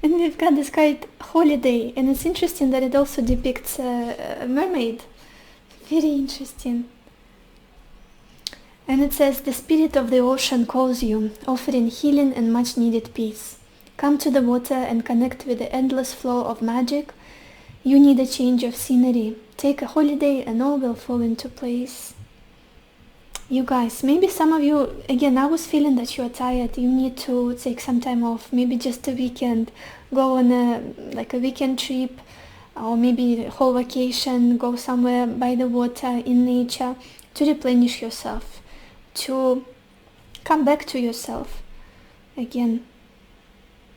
And we've got this card holiday, and it's interesting that it also depicts a mermaid. Very interesting. And it says, the spirit of the ocean calls you, offering healing and much needed peace. Come to the water and connect with the endless flow of magic. You need a change of scenery. Take a holiday and all will fall into place. You guys, maybe some of you, again, I was feeling that you are tired. You need to take some time off, maybe just a weekend. Go on a weekend trip, or maybe a whole vacation. Go somewhere by the water, in nature, to replenish yourself, to come back to yourself again.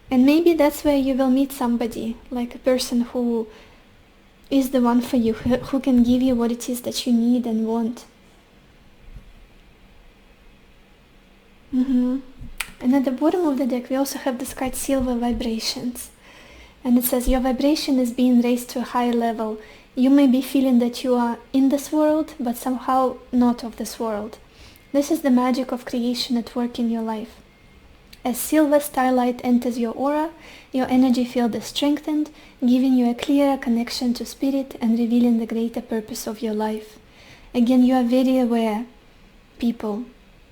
And maybe that's where you will meet somebody, like a person who is the one for you, who can give you what it is that you need and want. And at the bottom of the deck, we also have this card Silver Vibrations. And it says, your vibration is being raised to a higher level. You may be feeling that you are in this world, but somehow not of this world. This is the magic of creation at work in your life. As silver starlight enters your aura, your energy field is strengthened, giving you a clearer connection to spirit and revealing the greater purpose of your life. Again, you are very aware people.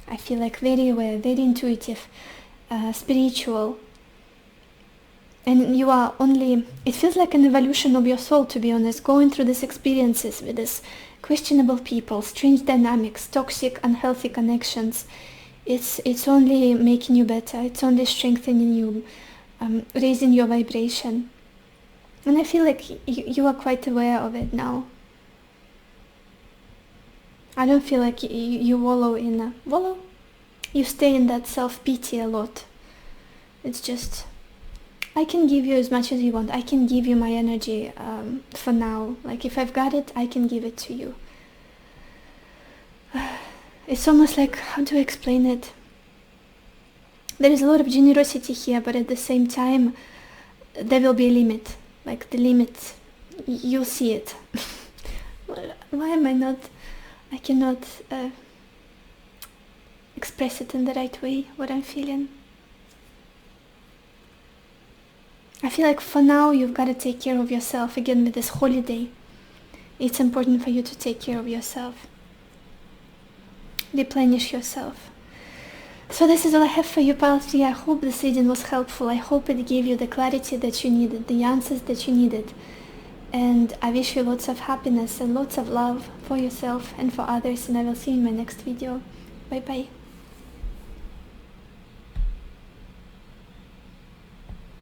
I feel like very aware, very intuitive, spiritual. And you are only, it feels like an evolution of your soul, to be honest, going through these experiences with this questionable people, strange dynamics, toxic, unhealthy connections. It's only making you better. It's only strengthening you, raising your vibration. And I feel like you are quite aware of it now. I don't feel like you wallow in you stay in that self-pity a lot. It's just, I can give you as much as you want. I can give you my energy for now. Like if I've got it, I can give it to you. It's almost like, how do I explain it? There is a lot of generosity here, but at the same time, there will be a limit. Like the limit, you'll see it. Why am I not, I cannot express it in the right way, what I'm feeling. I feel like for now, you've got to take care of yourself. Again, with this holiday, it's important for you to take care of yourself. Replenish yourself. So this is all I have for you, Pile 3. I hope this reading was helpful. I hope it gave you the clarity that you needed, the answers that you needed. And I wish you lots of happiness and lots of love for yourself and for others. And I will see you in my next video. Bye bye.